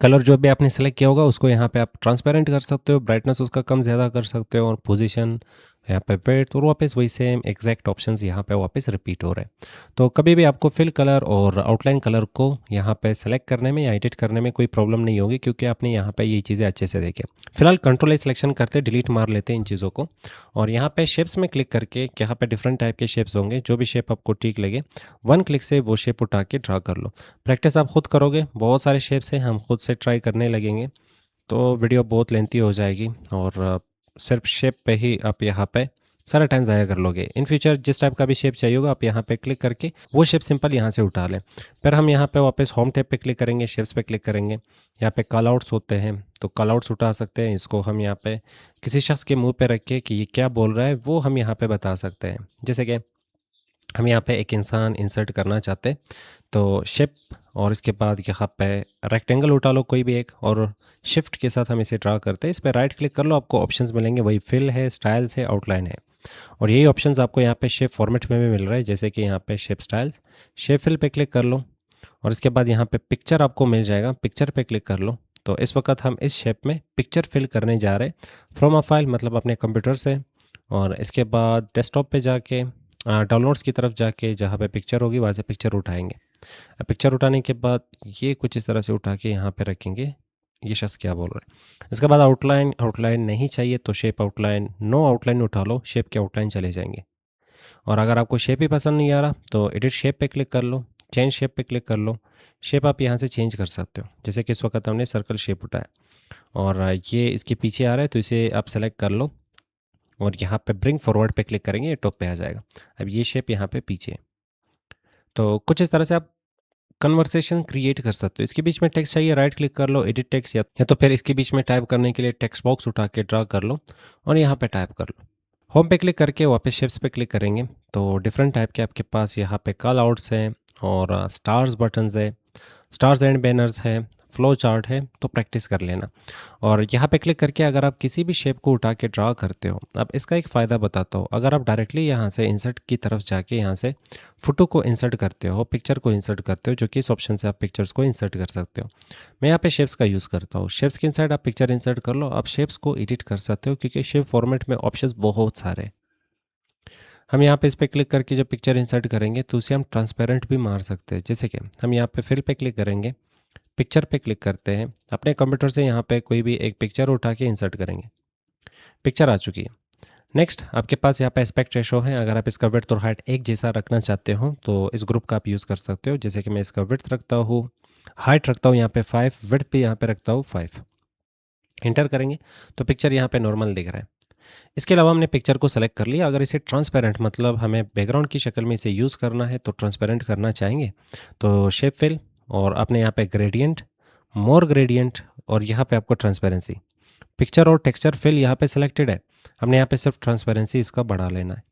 [SPEAKER 1] कलर जो भी आपने सेलेक्ट किया होगा उसको यहाँ पे आप ट्रांसपेरेंट कर सकते हो, ब्राइटनेस उसका कम ज़्यादा कर सकते हो, और पोजीशन यहाँ पे वेट, और वापस वही सेम एग्जैक्ट ऑप्शंस यहाँ पे वापस रिपीट हो रहे हैं। तो कभी भी आपको फिल कलर और आउटलाइन कलर को यहाँ पे सेलेक्ट करने में या एडिट करने में कोई प्रॉब्लम नहीं होगी, क्योंकि आपने यहाँ पे ये चीज़ें अच्छे से देखी। फिलहाल कंट्रोल सिलेक्शन करते डिलीट मार लेते हैं इन चीज़ों को। और यहाँ पे शेप्स में क्लिक करके यहाँ पे डिफरेंट टाइप के शेप्स होंगे, जो भी शेप आपको ठीक लगे वन क्लिक से वो शेप उठा के ड्रा कर लो। प्रैक्टिस आप खुद करोगे, बहुत सारे शेप्स हैं, हम खुद से ट्राई करने लगेंगे तो वीडियो बहुत लेंथी हो जाएगी, और सिर्फ शेप पे ही आप यहाँ पे सारा टाइम ज़ाया कर लोगे। इन फ्यूचर जिस टाइप का भी शेप चाहिए होगा आप यहाँ पे क्लिक करके वो शेप सिंपल यहाँ से उठा लें। फिर हम यहाँ पे वापस होम टैब पे क्लिक करेंगे, शेप्स पे क्लिक करेंगे, यहाँ पे कॉल आउट्स होते हैं तो कॉल आउट्स उठा सकते हैं। इसको हम यहाँ पे किसी शख्स के मुंह पे रख के कि ये क्या बोल रहा है वो हम यहाँ पे बता सकते हैं। जैसे कि हम यहाँ पे एक इंसान इंसर्ट करना चाहते हैं तो शिप, और इसके बाद यहाँ पे रेक्टेंगल उठा लो कोई भी एक, और शिफ्ट के साथ हम इसे ड्रा करते हैं। इस पर राइट क्लिक कर लो, आपको ऑप्शंस मिलेंगे, वही फिल है, स्टाइल्स है, आउटलाइन है। और यही ऑप्शंस आपको यहाँ पे शेप फॉर्मेट में भी मिल रहा है, जैसे कि यहाँ पे शेप स्टाइल्स, शेप फिल पे क्लिक कर लो। और इसके बाद यहाँ पे पिक्चर आपको मिल जाएगा, पिक्चर पे क्लिक कर लो। तो इस वक्त हम इस शेप में पिक्चर फिल करने जा रहे हैं फ्रॉम अ फाइल, मतलब अपने कंप्यूटर से। और इसके बाद डेस्कटॉप पे जाके डाउनलोड्स की तरफ जाके जहाँ पे पिक्चर होगी वहाँ से पिक्चर उठाएंगे। अब पिक्चर उठाने के बाद ये कुछ इस तरह से उठा के यहाँ पे रखेंगे, ये शख्स क्या बोल रहा है। इसके बाद आउटलाइन, आउटलाइन नहीं चाहिए तो शेप आउटलाइन, नो आउटलाइन उठा लो, शेप के आउटलाइन चले जाएंगे। और अगर आपको शेप ही पसंद नहीं आ रहा तो एडिट शेप पे क्लिक कर लो, चेंज शेप पे क्लिक कर लो। शेप आप यहाँ से चेंज कर सकते हो, जैसे कि इस वक्त हमने सर्कल शेप उठाया और ये इसके पीछे आ रहा है तो इसे आप सेलेक्ट कर लो, और यहाँ पे ब्रिंग फॉरवर्ड पे क्लिक करेंगे, ये टॉप पे आ जाएगा। अब ये शेप यहाँ पे पीछे है। तो कुछ इस तरह से आप कन्वर्सेशन क्रिएट कर सकते हो। इसके बीच में टेक्स्ट चाहिए, राइट क्लिक कर लो, एडिट टेक्स्ट, या तो फिर इसके बीच में टाइप करने के लिए टेक्स्ट बॉक्स उठा के ड्रा कर लो और यहाँ पे टाइप कर लो। होम पे क्लिक करके वापस शेप्स पे क्लिक करेंगे तो डिफरेंट टाइप के आपके पास यहाँ पे कॉल आउट्स हैं और स्टार्स बटन्स है, स्टार्स एंड बैनर्स है, फ्लो चार्ट है, तो प्रैक्टिस कर लेना। और यहाँ पे क्लिक करके अगर आप किसी भी शेप को उठा के ड्रा करते हो, अब इसका एक फ़ायदा बताता हूँ। अगर आप डायरेक्टली यहाँ से इंसर्ट की तरफ जाके यहाँ से फ़ोटो को इंसर्ट करते हो, पिक्चर को इंसर्ट करते हो, जो कि इस ऑप्शन से आप पिक्चर्स को इंसर्ट कर सकते हो। मैं यहाँ पे शेप्स का यूज़ करता हूँ। शेप्स के इनसाइड आप पिक्चर इंसर्ट कर लो, आप शेप्स को एडिट कर सकते हो क्योंकि शेप फॉर्मेट में ऑप्शंस बहुत सारे हैं। हम यहाँ पे इस पे क्लिक करके जब पिक्चर इंसर्ट करेंगे तो उसे हम ट्रांसपेरेंट भी मार सकते हैं। जैसे कि हम यहाँ पे फिल पे क्लिक करेंगे, पिक्चर पे क्लिक करते हैं, अपने कंप्यूटर से यहाँ पे कोई भी एक पिक्चर उठा के इंसर्ट करेंगे, पिक्चर आ चुकी है। नेक्स्ट आपके पास यहाँ पे एस्पेक्ट रेशो है। अगर आप इसका विड्थ और हाइट एक जैसा रखना चाहते हो तो इस ग्रुप का आप यूज़ कर सकते हो। जैसे कि मैं इसका विड्थ रखता हूँ, हाइट रखता हूँ यहाँ पे 5, विड्थ भी यहाँ पे रखता हूँ 5। इंटर करेंगे तो पिक्चर यहाँ पे नॉर्मल दिख रहा है। इसके अलावा हमने पिक्चर को सेलेक्ट कर लिया। अगर इसे ट्रांसपेरेंट मतलब हमें बैकग्राउंड की शक्ल में इसे यूज़ करना है तो ट्रांसपेरेंट करना चाहेंगे तो शेप फिल और अपने यहाँ पे ग्रेडियंट, मोर ग्रेडियंट और यहाँ पे आपको ट्रांसपेरेंसी, पिक्चर और टेक्सचर फिल यहाँ पे सिलेक्टेड है। हमने यहाँ पे सिर्फ ट्रांसपेरेंसी इसका बढ़ा लेना है।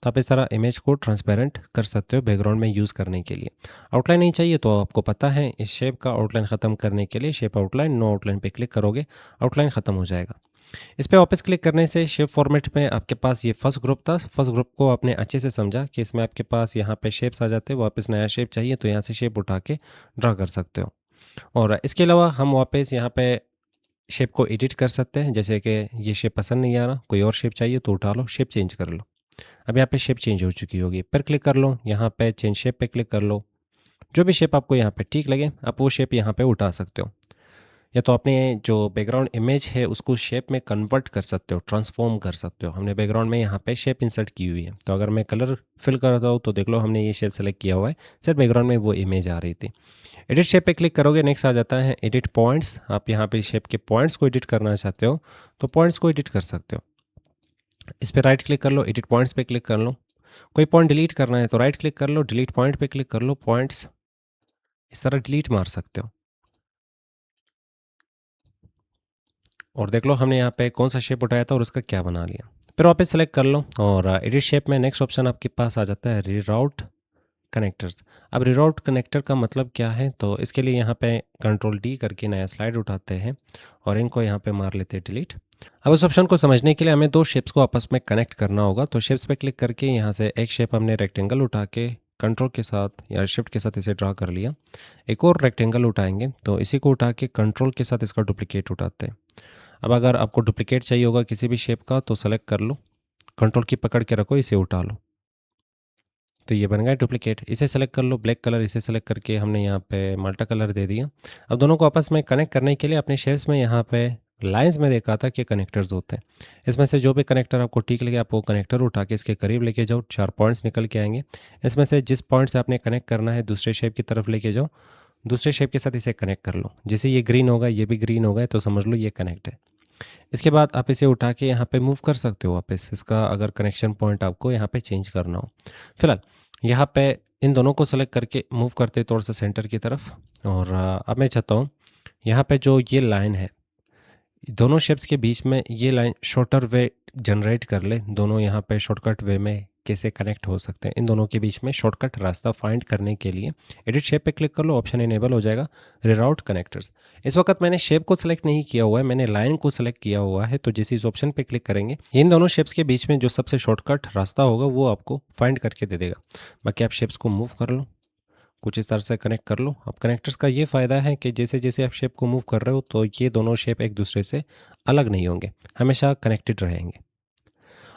[SPEAKER 1] तो आप इस तरह इमेज को ट्रांसपेरेंट कर सकते हो बैकग्राउंड में यूज़ करने के लिए। आउटलाइन नहीं चाहिए तो आपको पता है इस शेप का आउटलाइन ख़त्म करने के लिए शेप आउटलाइन, नो आउटलाइन पे क्लिक करोगे, आउटलाइन ख़त्म हो जाएगा। इस पे वापस क्लिक करने से शेप फॉर्मेट में आपके पास ये फर्स्ट ग्रुप था। फर्स्ट ग्रुप को आपने अच्छे से समझा कि इसमें आपके पास यहाँ पे शेप्स आ जाते हैं। वापस नया शेप चाहिए तो यहाँ से शेप उठा के ड्रा कर सकते हो। और इसके अलावा हम वापस यहाँ पे शेप को एडिट कर सकते हैं। जैसे कि ये शेप पसंद नहीं आ रहा, कोई और शेप चाहिए तो उठा लो, शेप चेंज कर लो। अब यहाँ पे शेप चेंज हो चुकी होगी, पर क्लिक कर लो, यहाँ पे चेंज शेप पे क्लिक कर लो। जो भी शेप आपको यहाँ पे ठीक लगे आप वो शेप यहाँ पे उठा सकते हो, या तो अपने जो बैकग्राउंड इमेज है उसको शेप में कन्वर्ट कर सकते हो, ट्रांसफॉर्म कर सकते हो। हमने बैकग्राउंड में यहाँ पे शेप इंसर्ट की हुई है तो अगर मैं कलर फिल करता हूँ तो देख लो हमने ये शेप सेलेक्ट किया हुआ है, सिर्फ बैकग्राउंड में वो इमेज आ रही थी। एडिट शेप पे क्लिक करोगे, नेक्स्ट आ जाता है एडिट पॉइंट्स। आप यहाँ पे शेप के पॉइंट्स को एडिट करना चाहते हो तो पॉइंट्स को एडिट कर सकते हो। इस पर राइट क्लिक कर लो, एडिट पॉइंट्स पे क्लिक कर लो। कोई पॉइंट डिलीट करना है तो राइट क्लिक कर लो, डिलीट पॉइंट पे क्लिक कर लो, पॉइंट्स इस तरह डिलीट मार सकते हो। और देख लो हमने यहाँ पे कौन सा शेप उठाया था और उसका क्या बना लिया। फिर वापस सेलेक्ट कर लो और एडिट शेप में नेक्स्ट ऑप्शन आपके पास आ जाता है रीराउट कनेक्टर्स। अब रीराउट कनेक्टर का मतलब क्या है, तो इसके लिए यहाँ पे कंट्रोल डी करके नया स्लाइड उठाते हैं और इनको यहाँ पे मार लेते हैं डिलीट। अब उस ऑप्शन को समझने के लिए हमें दो शेप्स को आपस में कनेक्ट करना होगा। तो शेप्स पे क्लिक करके यहाँ से एक शेप हमने रेक्टेंगल उठा के कंट्रोल के साथ या शिफ्ट के साथ इसे ड्रा कर लिया। एक और रेक्टेंगल उठाएंगे तो इसी को उठा के कंट्रोल के साथ इसका डुप्लीकेट उठाते हैं। अब अगर आपको डुप्लीकेट चाहिए होगा किसी भी शेप का तो सेलेक्ट कर लो, कंट्रोल की पकड़ के रखो, इसे उठा लो, तो ये बन गया डुप्लीकेट। इसे सेलेक्ट कर लो, ब्लैक कलर, इसे सेलेक्ट करके हमने यहाँ पे मल्टा कलर दे दिया। अब दोनों को आपस में कनेक्ट करने के लिए अपने शेप्स में यहाँ पे लाइंस में देखा था कि कनेक्टर्स होते हैं। इसमें से जो भी कनेक्टर आपको ठीक लगे आप वो कनेक्टर उठा के इसके करीब लेके जाओ, 4 पॉइंट्स निकल के आएंगे। इसमें से जिस पॉइंट से आपने कनेक्ट करना है दूसरे शेप की तरफ लेके जाओ, दूसरे शेप के साथ इसे कनेक्ट कर लो। जैसे ये ग्रीन होगा ये भी ग्रीन होगा तो समझ लो ये कनेक्ट है। इसके बाद आप इसे उठा के यहाँ पे मूव कर सकते हो वापस, इसका अगर कनेक्शन पॉइंट आपको यहाँ पे चेंज करना हो। फिलहाल यहाँ पे इन दोनों को सेलेक्ट करके मूव करते हैं थोड़ा सा सेंटर की तरफ। और अब मैं चाहता हूँ यहाँ पे जो ये लाइन है दोनों शेप्स के बीच में ये लाइन शॉर्टर वे जनरेट कर ले। दोनों यहाँ पे शॉर्टकट वे में कैसे कनेक्ट हो सकते हैं, इन दोनों के बीच में शॉर्टकट रास्ता फाइंड करने के लिए एडिट शेप पे क्लिक कर लो, ऑप्शन इनेबल हो जाएगा रीराउट कनेक्टर्स। इस वक्त मैंने शेप को सिलेक्ट नहीं किया हुआ है, मैंने लाइन को सिलेक्ट किया हुआ है। तो जैसे इस ऑप्शन पे क्लिक करेंगे इन दोनों शेप्स के बीच में जो सबसे शॉर्टकट रास्ता होगा वो आपको फाइंड करके दे देगा। बाकी आप शेप्स को मूव कर लो, कुछ इस तरह से कनेक्ट कर लो। अब कनेक्टर्स का ये फ़ायदा है कि जैसे जैसे आप शेप को मूव कर रहे हो तो ये दोनों शेप एक दूसरे से अलग नहीं होंगे, हमेशा कनेक्टेड रहेंगे।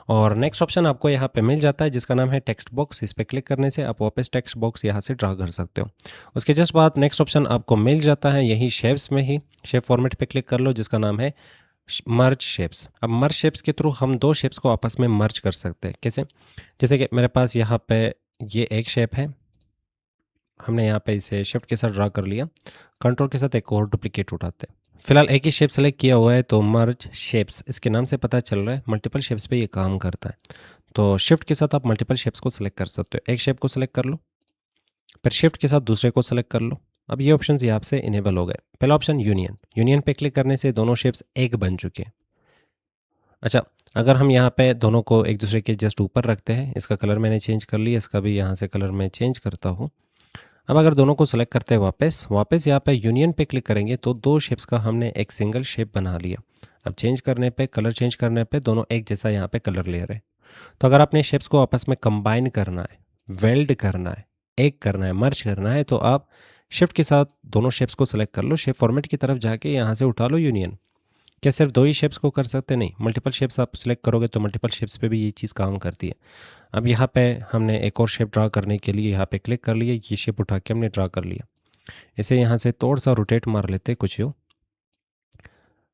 [SPEAKER 1] और नेक्स्ट ऑप्शन आपको यहाँ पे मिल जाता है जिसका नाम है टेक्स्ट बॉक्स। इस पर क्लिक करने से आप वापस टेक्स्ट बॉक्स यहाँ से ड्रा कर सकते हो। उसके जस्ट बाद नेक्स्ट ऑप्शन आपको मिल जाता है यही शेप्स में ही, शेप फॉर्मेट पे क्लिक कर लो जिसका नाम है मर्ज शेप्स। अब मर्ज शेप्स के थ्रू हम दो शेप्स को आपस में मर्ज कर सकते हैं। कैसे? जैसे कि मेरे पास यहाँ पे ये एक शेप है, हमने यहाँ पे इसे शिफ्ट के साथ ड्रा कर लिया, कंट्रोल के साथ एक और डुप्लीकेट उठाते हैं। फिलहाल एक ही शेप सेलेक्ट किया हुआ है तो मर्ज शेप्स इसके नाम से पता चल रहा है मल्टीपल शेप्स पे ये काम करता है। तो शिफ्ट के साथ आप मल्टीपल शेप्स को सिलेक्ट कर सकते हो। एक शेप को सिलेक्ट कर लो, फिर शिफ्ट के साथ दूसरे को सेलेक्ट कर लो। अब ये ऑप्शंस यहाँ से इनेबल हो गए। पहला ऑप्शन यूनियन, यूनियन पे क्लिक करने से दोनों शेप्स एक बन चुके हैं। अच्छा, अगर हम यहाँ पे दोनों को एक दूसरे के जस्ट ऊपर रखते हैं, इसका कलर मैंने चेंज कर लिया, इसका भी यहाँ से कलर मैं चेंज करता हूँ। अब अगर दोनों को सेलेक्ट करते हैं वापस वापस यहाँ पे यूनियन पे क्लिक करेंगे तो दो शेप्स का हमने एक सिंगल शेप बना लिया। अब चेंज करने पे, कलर चेंज करने पे दोनों एक जैसा यहाँ पे कलर ले रहे हैं। तो अगर आपने शेप्स को आपस में कंबाइन करना है, वेल्ड करना है, एक करना है, मर्ज करना है, तो आप शिफ्ट के साथ दोनों शेप्स को सेलेक्ट कर लो, शेप फॉर्मेट की तरफ जाके यहाँ से उठा लो यूनियन। क्या सिर्फ दो ही शेप्स को कर सकते? नहीं, मल्टीपल शेप्स आप सिलेक्ट करोगे तो मल्टीपल शेप्स पे भी ये चीज़ काम करती है। अब यहाँ पे हमने एक और शेप ड्रा करने के लिए यहाँ पे क्लिक कर लिया, ये शेप उठा के हमने ड्रा कर लिया। इसे यहाँ से थोड़ा सा रोटेट मार लेते कुछ यूँ।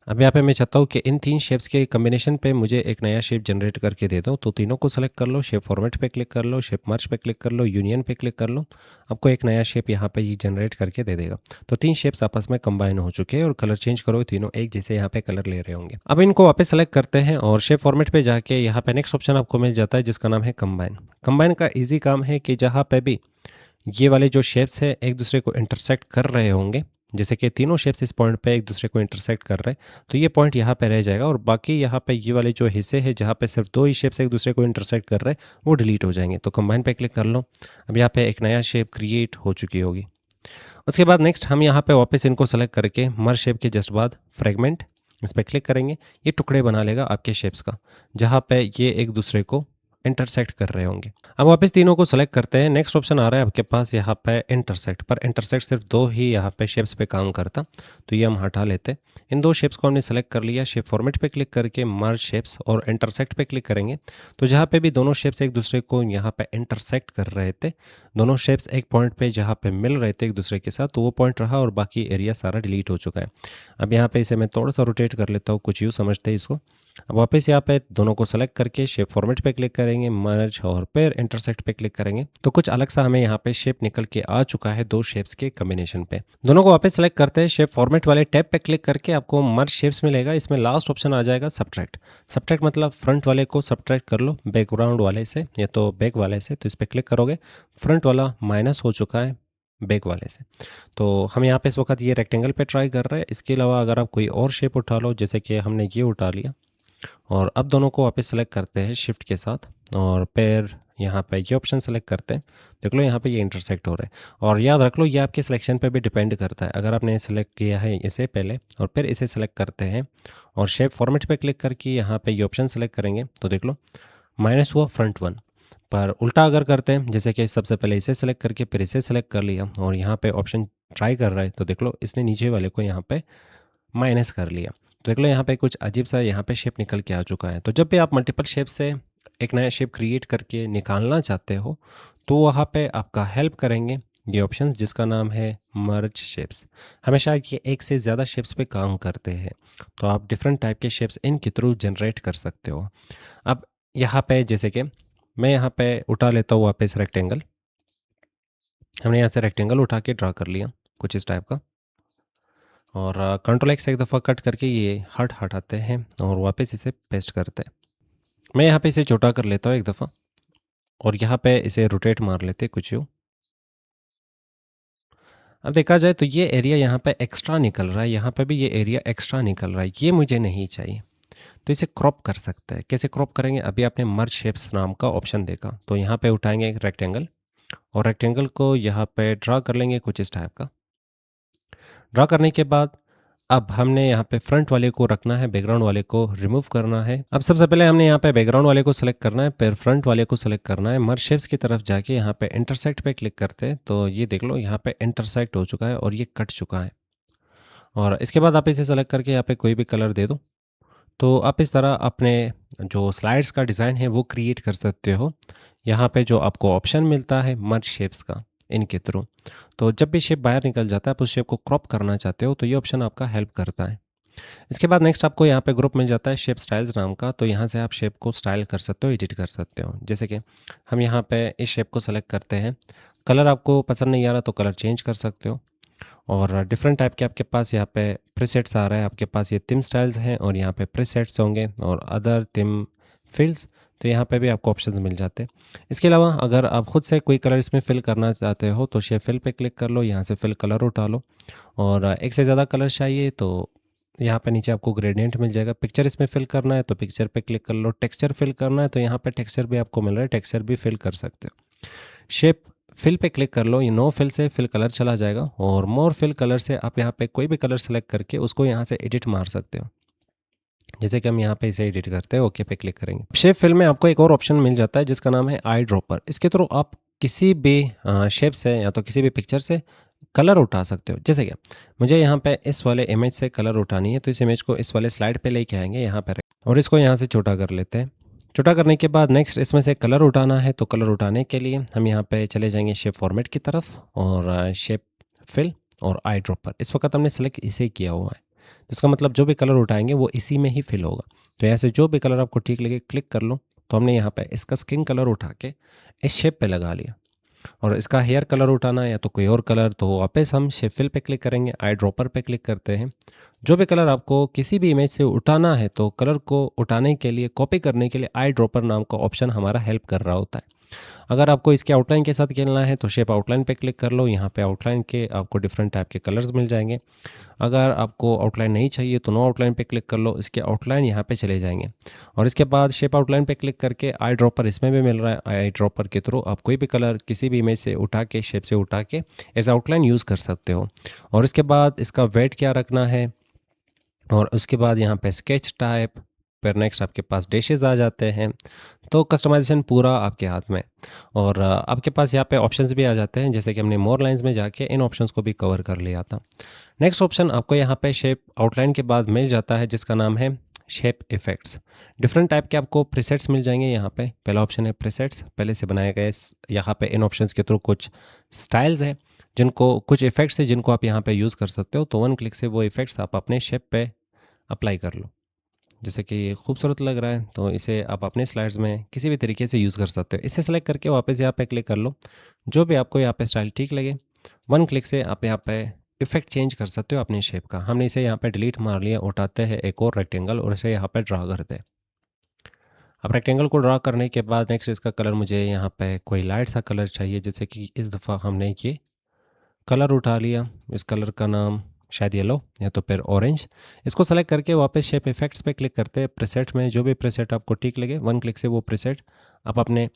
[SPEAKER 1] अब यहाँ पे मैं चाहता हूँ कि इन तीन शेप्स के कॉम्बिनेशन पे मुझे एक नया शेप जनरेट करके दे दो, तो तीनों को सेलेक्ट कर लो, शेप फॉर्मेट पे क्लिक कर लो, शेप मर्ज पे क्लिक कर लो, यूनियन पे क्लिक कर लो। आपको एक नया शेप यहाँ पे ये जनरेट करके दे देगा। तो तीन शेप्स आपस में कंबाइन हो चुके हैं और कलर चेंज करो, तीनों एक जैसे यहाँ पे कलर ले रहे होंगे। अब इनको वापस सेलेक्ट करते हैं और शेप फॉर्मेट पे जाके यहाँ पे नेक्स्ट ऑप्शन आपको मिल जाता है जिसका नाम है कंबाइन। कंबाइन का ईजी काम है कि जहाँ पे भी ये वाले जो शेप्स है एक दूसरे को इंटरसेक्ट कर रहे होंगे, जैसे कि तीनों शेप्स इस पॉइंट पे एक दूसरे को इंटरसेक्ट कर रहे हैं, तो ये पॉइंट यहाँ पे रह जाएगा और बाकी यहाँ पे ये वाले जो हिस्से हैं जहाँ पे सिर्फ दो ही शेप्स एक दूसरे को इंटरसेक्ट कर रहे हैं वो डिलीट हो जाएंगे। तो कंबाइन पे क्लिक कर लो। अब यहाँ पे एक नया शेप क्रिएट हो चुकी होगी। उसके बाद नेक्स्ट हम यहाँ पे वापस इनको सेलेक्ट करके मर्ज शेप के जस्ट बाद फ्रेगमेंट, इस पर क्लिक करेंगे, ये टुकड़े बना लेगा आपके शेप्स का जहाँ पे ये एक दूसरे को इंटरसेक्ट कर रहे होंगे। अब वापस तीनों को सेलेक्ट करते हैं, नेक्स्ट ऑप्शन आ रहा है आपके पास यहाँ पे इंटरसेक्ट, पर इंटरसेक्ट सिर्फ दो ही यहाँ पे शेप्स पे काम करता, तो ये हम हटा लेते। इन दो शेप्स को हमने सेलेक्ट कर लिया, शेप फॉर्मेट पे क्लिक करके मर्ज शेप्स और इंटरसेक्ट पे क्लिक करेंगे, तो जहाँ पे भी दोनों शेप्स एक दूसरे को यहाँ पे इंटरसेक्ट कर रहे थे, दोनों शेप्स एक पॉइंट पे जहाँ पे मिल रहे थे एक दूसरे के साथ, तो वो पॉइंट रहा और बाकी एरिया सारा डिलीट हो चुका है। अब यहाँ पे इसे मैं थोड़ा सा रोटेट कर लेता हूँ, कुछ यूँ समझते हैं इसको। अब वापस यहाँ पे दोनों को सेलेक्ट करके शेप फॉर्मेट पे क्लिक करेंगे, मर्ज और फिर इंटरसेक्ट पे क्लिक करेंगे, तो कुछ अलग सा हमें यहाँ पे शेप निकल के आ चुका है दो शेप्स के कॉम्बिनेशन पे। दोनों को वापस सेलेक्ट करते हैं, शेप फॉर्मेट वाले टैब पे क्लिक करके आपको मर्ज शेप्स मिलेगा, इसमें लास्ट ऑप्शन आ जाएगा सब्ट्रैक्ट। सब्ट्रैक्ट मतलब फ्रंट वाले को सब्ट्रैक्ट कर लो बैकग्राउंड वाले से या तो बैक वाले से, तो इस पर क्लिक करोगे, फ्रंट वाला माइनस हो चुका है बैक वाले से। तो हम यहाँ पे इस वक्त ये रेक्टेंगल पे ट्राई कर रहे हैं। इसके अलावा अगर आप कोई और शेप उठा लो, जैसे कि हमने ये उठा लिया, और अब दोनों को वापस सेलेक्ट करते हैं शिफ्ट के साथ और फिर यहाँ पे ये ऑप्शन सेलेक्ट करते हैं। देख लो यहाँ पे ये इंटरसेक्ट हो रहा है, और याद रख लो ये आपके सिलेक्शन पे भी डिपेंड करता है। अगर आपने सेलेक्ट किया है इसे पहले और फिर इसे सेलेक्ट करते हैं और शेप फॉर्मेट पे क्लिक करके यहाँ पे ये ऑप्शन सेलेक्ट करेंगे, तो देख लो माइनस हुआ फ्रंट वन। पर उल्टा अगर करते हैं, जैसे कि सबसे पहले इसे सेलेक्ट करके फिर इसे सेलेक्ट कर लिया और यहाँ पे ऑप्शन ट्राई कर रहा है, तो देख लो इसने नीचे वाले को यहाँ पे माइनस कर लिया। तो देख लो यहाँ पे कुछ अजीब सा यहाँ पे शेप निकल के आ चुका है। तो जब भी आप मल्टीपल शेप से एक नया शेप क्रिएट करके निकालना चाहते हो, तो वहाँ पे आपका हेल्प करेंगे ये ऑप्शंस जिसका नाम है मर्ज शेप्स। हमेशा ये एक से ज़्यादा शेप्स पे काम करते हैं, तो आप डिफरेंट टाइप के शेप्स इनके थ्रू जनरेट कर सकते हो। अब यहाँ पे जैसे कि मैं यहाँ पे उठा लेता हूँ वापस रेक्टेंगल, हमने यहाँ से रेक्टेंगल उठा के ड्रा कर लिया कुछ इस टाइप का, और कंट्रोल एक्स एक दफ़ा कट करके ये हटाते हैं और वापस इसे पेस्ट करते हैं। मैं यहाँ पे इसे छोटा कर लेता हूँ एक दफ़ा और यहाँ पे इसे रोटेट मार लेते कुछ यूँ। अब देखा जाए तो ये एरिया यहाँ पे एक्स्ट्रा निकल रहा है, यहाँ पे भी ये एरिया एक्स्ट्रा निकल रहा है, ये मुझे नहीं चाहिए। तो इसे क्रॉप कर सकते हैं। कैसे क्रॉप करेंगे? अभी आपने मर्ज शेप्स नाम का ऑप्शन देखा, तो यहाँ पे उठाएंगे एक रेक्टेंगल और रेक्टेंगल को यहाँ पे ड्रा कर लेंगे कुछ इस टाइप का। ड्रा करने के बाद अब हमने यहाँ पे फ्रंट वाले को रखना है, बैकग्राउंड वाले को रिमूव करना है। अब सबसे पहले हमने यहाँ पे बैकग्राउंड वाले को सेलेक्ट करना है, फिर फ्रंट वाले को सेलेक्ट करना है। मर्ज शेप्स की तरफ जाके यहाँ पे इंटरसेक्ट पे क्लिक करते हैं, तो ये देख लो यहाँ पे इंटरसेक्ट हो चुका है और ये कट चुका है। और इसके बाद आप इसे सेलेक्ट करके यहाँ पे कोई भी कलर दे दो, तो आप इस तरह अपने जो स्लाइड्स का डिज़ाइन है वो क्रिएट कर सकते हो। यहाँ पे जो आपको ऑप्शन मिलता है मर्ज शेप्स का इनके थ्रू, तो जब भी शेप बाहर निकल जाता है आप उस शेप को क्रॉप करना चाहते हो तो ये ऑप्शन आपका हेल्प करता है। इसके बाद नेक्स्ट आपको यहाँ पे ग्रुप मिल जाता है शेप स्टाइल्स नाम का, तो यहाँ से आप शेप को स्टाइल कर सकते हो, एडिट कर सकते हो। जैसे कि हम यहाँ पे इस शेप को सेलेक्ट करते हैं, कलर आपको पसंद नहीं आ रहा तो कलर चेंज कर सकते हो, और डिफरेंट टाइप के आपके पास यहाँ पे प्रीसेट्स आ रहा है। आपके पास ये थीम स्टाइल्स हैं और यहाँ पे प्रीसेट्स होंगे और अदर थीम फील्ड्स, तो यहाँ पे भी आपको ऑप्शंस मिल जाते हैं। इसके अलावा अगर आप खुद से कोई कलर इसमें फिल करना चाहते हो तो शेप फिल पे क्लिक कर लो, यहाँ से फिल कलर उठा लो और एक से ज़्यादा कलर चाहिए तो यहाँ पे नीचे आपको ग्रेडियंट मिल जाएगा। पिक्चर इसमें फिल करना है तो पिक्चर पे क्लिक कर लो, टेक्सचर फिल करना है तो यहाँ पे टेक्सचर भी आपको मिल रहा है, टेक्सचर भी फिल कर सकते हो। शेप फिल पे क्लिक कर लो, ये नो फिल से फिल कलर चला जाएगा और मोर फिल कलर से आप यहाँ पे कोई भी कलर सेलेक्ट करके उसको यहाँ से एडिट मार सकते हो। जैसे कि हम यहाँ पे इसे एडिट करते हैं, ओके पे क्लिक करेंगे। शेप फिल में आपको एक और ऑप्शन मिल जाता है जिसका नाम है आई ड्रॉपर। इसके थ्रू आप किसी भी शेप से या तो किसी भी पिक्चर से कलर उठा सकते हो। जैसे कि मुझे यहाँ पे इस वाले इमेज से कलर उठानी है तो इस इमेज को इस वाले स्लाइड पे लेके आएंगे यहाँ पर और इसको यहाँ से छोटा कर लेते हैं। छोटा करने के बाद नेक्स्ट इसमें से कलर उठाना है तो कलर उठाने के लिए हम यहाँ पे चले जाएंगे शेप फॉर्मेट की तरफ और शेप फिल और आई ड्रॉपर। इस वक्त हमने सेलेक्ट इसे किया हुआ है, इसका मतलब जो भी कलर उठाएंगे वो इसी में ही फिल होगा। तो ऐसे जो भी कलर आपको ठीक लगे क्लिक कर लो। तो हमने यहाँ पे इसका स्किन कलर उठा के इस शेप पे लगा लिया और इसका हेयर कलर उठाना है या तो कोई और कलर तो वापस हम शेप फिल पे क्लिक करेंगे, आई ड्रॉपर पे क्लिक करते हैं। जो भी कलर आपको किसी भी इमेज से उठाना है तो कलर को उठाने के लिए कॉपी करने के लिए आई ड्रॉपर नाम का ऑप्शन हमारा हेल्प कर रहा होता है। अगर आपको इसके आउटलाइन के साथ खेलना है तो शेप आउटलाइन पे क्लिक कर लो, यहाँ पे आउटलाइन के आपको डिफरेंट टाइप के कलर्स मिल जाएंगे। अगर आपको आउटलाइन नहीं चाहिए तो नो आउटलाइन पे क्लिक कर लो, इसके आउटलाइन यहाँ पे चले जाएंगे और इसके बाद शेप आउटलाइन पे क्लिक करके आई ड्रॉपर इसमें भी मिल रहा है। आई ड्रॉपर के थ्रू आप कोई भी कलर किसी भी इमेज से उठा के शेप से उठा के एज आउटलाइन यूज़ कर सकते हो। और इसके बाद इसका वेट क्या रखना है और उसके बाद यहाँ पे स्केच टाइप, फिर नेक्स्ट आपके पास डैशेस आ जाते हैं। तो कस्टमाइजेशन पूरा आपके हाथ में और आपके पास यहाँ पे ऑप्शंस भी आ जाते हैं, जैसे कि हमने मोर लाइंस में जाके इन ऑप्शंस को भी कवर कर लिया था। नेक्स्ट ऑप्शन आपको यहाँ पे शेप आउटलाइन के बाद मिल जाता है जिसका नाम है शेप इफेक्ट्स। डिफरेंट टाइप के आपको प्रीसेट्स मिल जाएंगे यहाँ पे। पहला ऑप्शन है प्रीसेट्स, पहले से बनाए गए यहाँ पे इन ऑप्शंस के थ्रू कुछ स्टाइल्स हैं जिनको कुछ इफेक्ट्स है जिनको आप यहाँ पे यूज़ कर सकते हो। तो वन क्लिक से वो इफेक्ट्स आप अपने शेप पे अप्लाई कर लो। जैसे कि ये खूबसूरत लग रहा है तो इसे आप अपने स्लाइड्स में किसी भी तरीके से यूज़ कर सकते हो। इसे सेलेक्ट करके वापस यहाँ पे क्लिक कर लो, जो भी आपको यहाँ पे स्टाइल ठीक लगे वन क्लिक से आप यहाँ पे इफेक्ट चेंज कर सकते हो अपने शेप का। हमने इसे यहाँ पे डिलीट मार लिया, उठाते हैं एक और रेक्टेंगल और इसे यहाँ पे ड्रा करते हैं। अब रेक्टेंगल को ड्रा करने के बाद नेक्स्ट इसका कलर मुझे यहाँ पे कोई लाइट सा कलर चाहिए, जैसे कि इस दफ़ा हमने ये कलर उठा लिया। इस कलर का नाम शायद येलो या तो फिर ऑरेंज। इसको सेलेक्ट करके वापस शेप इफेक्ट्स पे क्लिक करते हैं। प्रीसेट में जो भी प्रीसेट आपको ठीक लगे वन क्लिक से वो प्रीसेट आप अपने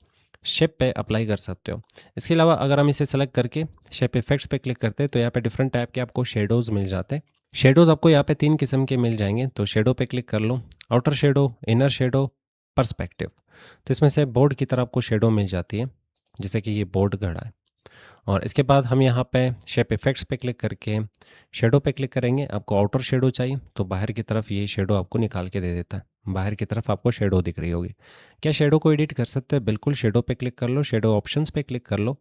[SPEAKER 1] शेप पे अप्लाई कर सकते हो। इसके अलावा अगर हम इसे सेलेक्ट करके शेप इफेक्ट्स पे क्लिक करते हैं तो यहाँ पे डिफरेंट टाइप के आपको शेडोज़ मिल जाते हैं। शेडोज़ आपको यहाँ पे 3 किस्म के मिल जाएंगे, तो शेडो पे क्लिक कर लो, outer shadow, inner shadow, perspective. तो इसमें से बोर्ड की तरह आपको शेडो मिल जाती है, जैसे कि ये बोर्ड गड़ा है। और इसके बाद हम यहाँ पे शेप इफेक्ट्स पे क्लिक करके शेडो पे क्लिक करेंगे। आपको आउटर शेडो चाहिए तो बाहर की तरफ ये शेडो आपको निकाल के दे देता है, बाहर की तरफ आपको शेडो दिख रही होगी। क्या शेडो को एडिट कर सकते हैं? बिल्कुल, शेडो पे क्लिक कर लो, शेडो ऑप्शंस पे क्लिक कर लो,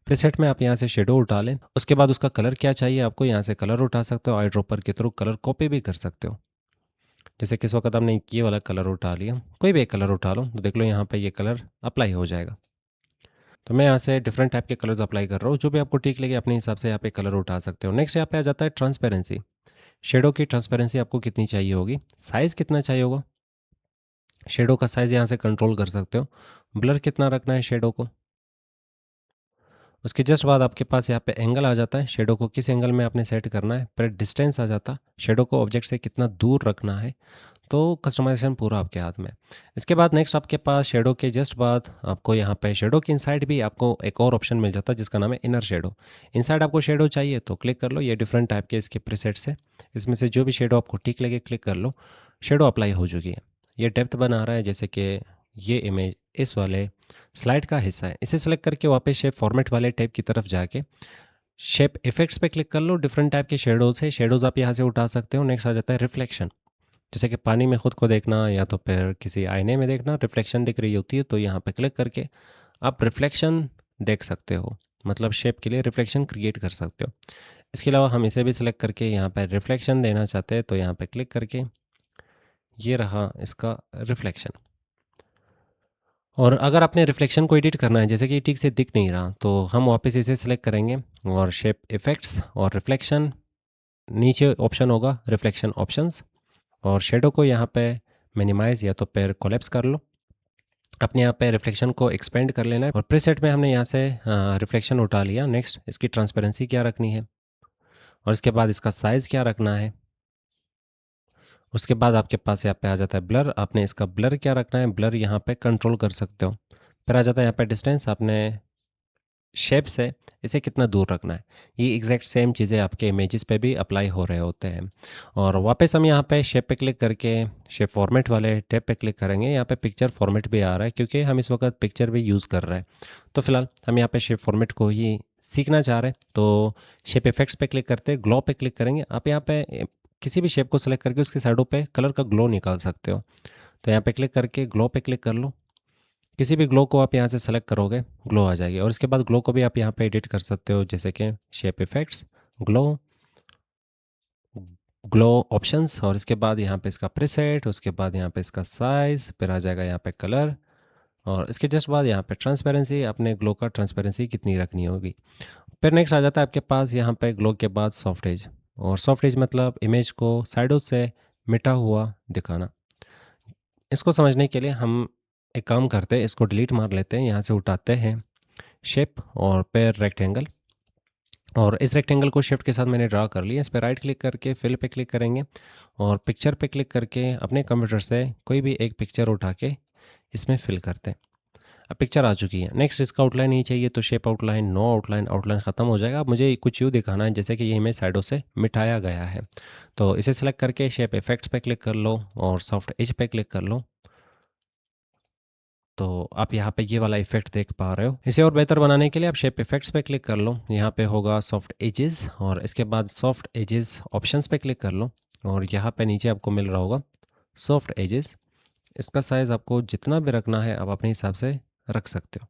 [SPEAKER 1] प्रीसेट में आप यहाँ से शेडो उठा लें। उसके बाद उसका कलर क्या चाहिए आपको यहाँ से कलर उठा सकते हो, आई ड्रॉपर के थ्रू कलर कॉपी भी कर सकते हो। जैसे किस वक्त हमने ये वाला कलर उठा लिया, कोई भी एक कलर उठा लो तो देख लो यहाँ पे ये कलर अप्लाई हो जाएगा। तो मैं यहाँ से डिफरेंट टाइप के कलर्स अप्लाई कर रहा हूँ, जो भी आपको ठीक लगे अपने हिसाब से यहाँ पे कलर उठा सकते हो। नेक्स्ट यहाँ पे आ जाता है ट्रांसपेरेंसी। शेडो की ट्रांसपेरेंसी आपको कितनी चाहिए होगी, साइज़ कितना चाहिए होगा, शेडो का साइज़ यहाँ से कंट्रोल कर सकते हो। ब्लर कितना रखना है शेडो को। उसके जस्ट बाद आपके पास यहाँ पे एंगल आ जाता है, शेडो को किस एंगल में आपने सेट करना है। फिर डिस्टेंस आ जाता है, शेडो को ऑब्जेक्ट से कितना दूर रखना है। तो कस्टमाइजेशन पूरा आपके हाथ में। इसके बाद नेक्स्ट आपके पास शेडो के जस्ट बाद आपको यहाँ पे शेडो के इनसाइड भी आपको एक और ऑप्शन मिल जाता है जिसका नाम है इनर शेडो। इनसाइड आपको शेडो चाहिए तो क्लिक कर लो, ये डिफरेंट टाइप के इसके प्रीसेट्स है, इसमें से जो भी शेडो आपको ठीक लगे क्लिक कर लो। शेडो अप्लाई हो चुकी है। ये डेप्थ बना रहा है, जैसे कि ये इमेज इस वाले स्लाइड का हिस्सा है। इसे सेलेक्ट करके वापस शेप फॉर्मेट वाले टैब की तरफ जाके शेप इफेक्ट्स पे क्लिक कर लो। डिफरेंट टाइप के शेडोज़ है, शेडोज़ आप यहाँ से उठा सकते हो। नेक्स्ट आ जाता है रिफ्लेक्शन, जैसे कि पानी में खुद को देखना या तो फिर किसी आईने में देखना, रिफ्लेक्शन दिख रही होती है तो यहाँ पे क्लिक करके आप रिफ्लेक्शन देख सकते हो, मतलब शेप के लिए रिफ्लेक्शन क्रिएट कर सकते हो। इसके अलावा हम इसे भी सिलेक्ट करके यहाँ पर रिफ्लेक्शन देना चाहते हैं तो यहाँ पे क्लिक करके ये रहा इसका रिफ्लेक्शन। और अगर आपने रिफ्लेक्शन को एडिट करना है, जैसे कि ठीक से दिख नहीं रहा, तो हम वापस इसे सेलेक्ट करेंगे और शेप इफेक्ट्स और रिफ्लेक्शन, नीचे ऑप्शन होगा रिफ्लेक्शन ऑप्शंस, और शेडो को यहाँ पे मिनिमाइज़ या तो फिर कोलैप्स कर लो। अपने यहाँ पे रिफ्लेक्शन को एक्सपेंड कर लेना है और प्रीसेट में हमने यहाँ से रिफ्लेक्शन उठा लिया। नेक्स्ट इसकी ट्रांसपेरेंसी क्या रखनी है और इसके बाद इसका साइज़ क्या रखना है। उसके बाद आपके पास यहाँ पे आ जाता है ब्लर, आपने इसका ब्लर क्या रखना है, ब्लर यहाँ पे कंट्रोल कर सकते हो। फिर आ जाता है यहाँ पे डिस्टेंस, आपने शेप से इसे कितना दूर रखना है। ये एग्जैक्ट सेम चीज़ें आपके इमेजेस पे भी अप्लाई हो रहे होते हैं। और वापस हम यहाँ पे शेप पे क्लिक करके शेप फॉर्मेट वाले टैब पे क्लिक करेंगे। यहाँ पे पिक्चर फॉर्मेट भी आ रहा है क्योंकि हम इस वक्त पिक्चर भी यूज़ कर रहे हैं। तो फिलहाल हम यहाँ पे शेप फॉर्मेट को ही सीखना चाह रहे हैं, तो शेप इफेक्ट्स पे क्लिक करते हैं, ग्लो पे क्लिक करेंगे। आप यहाँ पे किसी भी शेप को सेलेक्ट करके उसकी साइडों पे कलर का ग्लो निकाल सकते हो। तो यहाँ पे क्लिक करके ग्लो पे क्लिक कर लो। किसी भी ग्लो को आप यहाँ से सेलेक्ट करोगे, ग्लो आ जाएगी। और इसके बाद ग्लो को भी आप यहाँ पे एडिट कर सकते हो, जैसे कि shape effects, glow, glow options, और इसके बाद यहाँ पे इसका प्रीसेट, उसके बाद यहाँ पे इसका साइज़, फिर आ जाएगा यहाँ पे कलर, और इसके जस्ट बाद यहाँ पे ट्रांसपेरेंसी, अपने ग्लो का ट्रांसपेरेंसी कितनी रखनी होगी। फिर नेक्स्ट आ जाता है आपके पास यहाँ पे ग्लो के बाद सॉफ्ट एज। और सॉफ्ट एज मतलब इमेज को साइडों से मिटा हुआ दिखाना। इसको समझने के लिए हम एक काम करते हैं, इसको डिलीट मार लेते हैं, यहाँ से उठाते हैं शेप और फिर रेक्टेंगल। और इस रेक्टेंगल को शिफ्ट के साथ मैंने ड्रा कर लिया। इस पर राइट क्लिक करके फिल पे क्लिक करेंगे और पिक्चर पे क्लिक करके अपने कंप्यूटर से कोई भी एक पिक्चर उठा के इसमें फिल करते हैं। अब पिक्चर आ चुकी है। नेक्स्ट इसका आउटलाइन नहीं चाहिए तो shape outline, no outline, outline ख़त्म हो जाएगा। अब मुझे कुछ यूँ दिखाना है जैसे कि ये इमेज साइडों से मिटाया गया है। तो इसे सेलेक्ट करके शेप इफेक्ट्स पे क्लिक कर लो और सॉफ्ट एज पे क्लिक कर लो। तो आप यहाँ पे ये वाला इफेक्ट देख पा रहे हो। इसे और बेहतर बनाने के लिए आप शेप इफेक्ट्स पे क्लिक कर लो। यहाँ पे होगा सॉफ्ट एजेस और इसके बाद सॉफ्ट एजेस ऑप्शंस पे क्लिक कर लो और यहाँ पे नीचे आपको मिल रहा होगा सॉफ्ट एजेस। इसका साइज़ आपको जितना भी रखना है आप अपने हिसाब से रख सकते हो।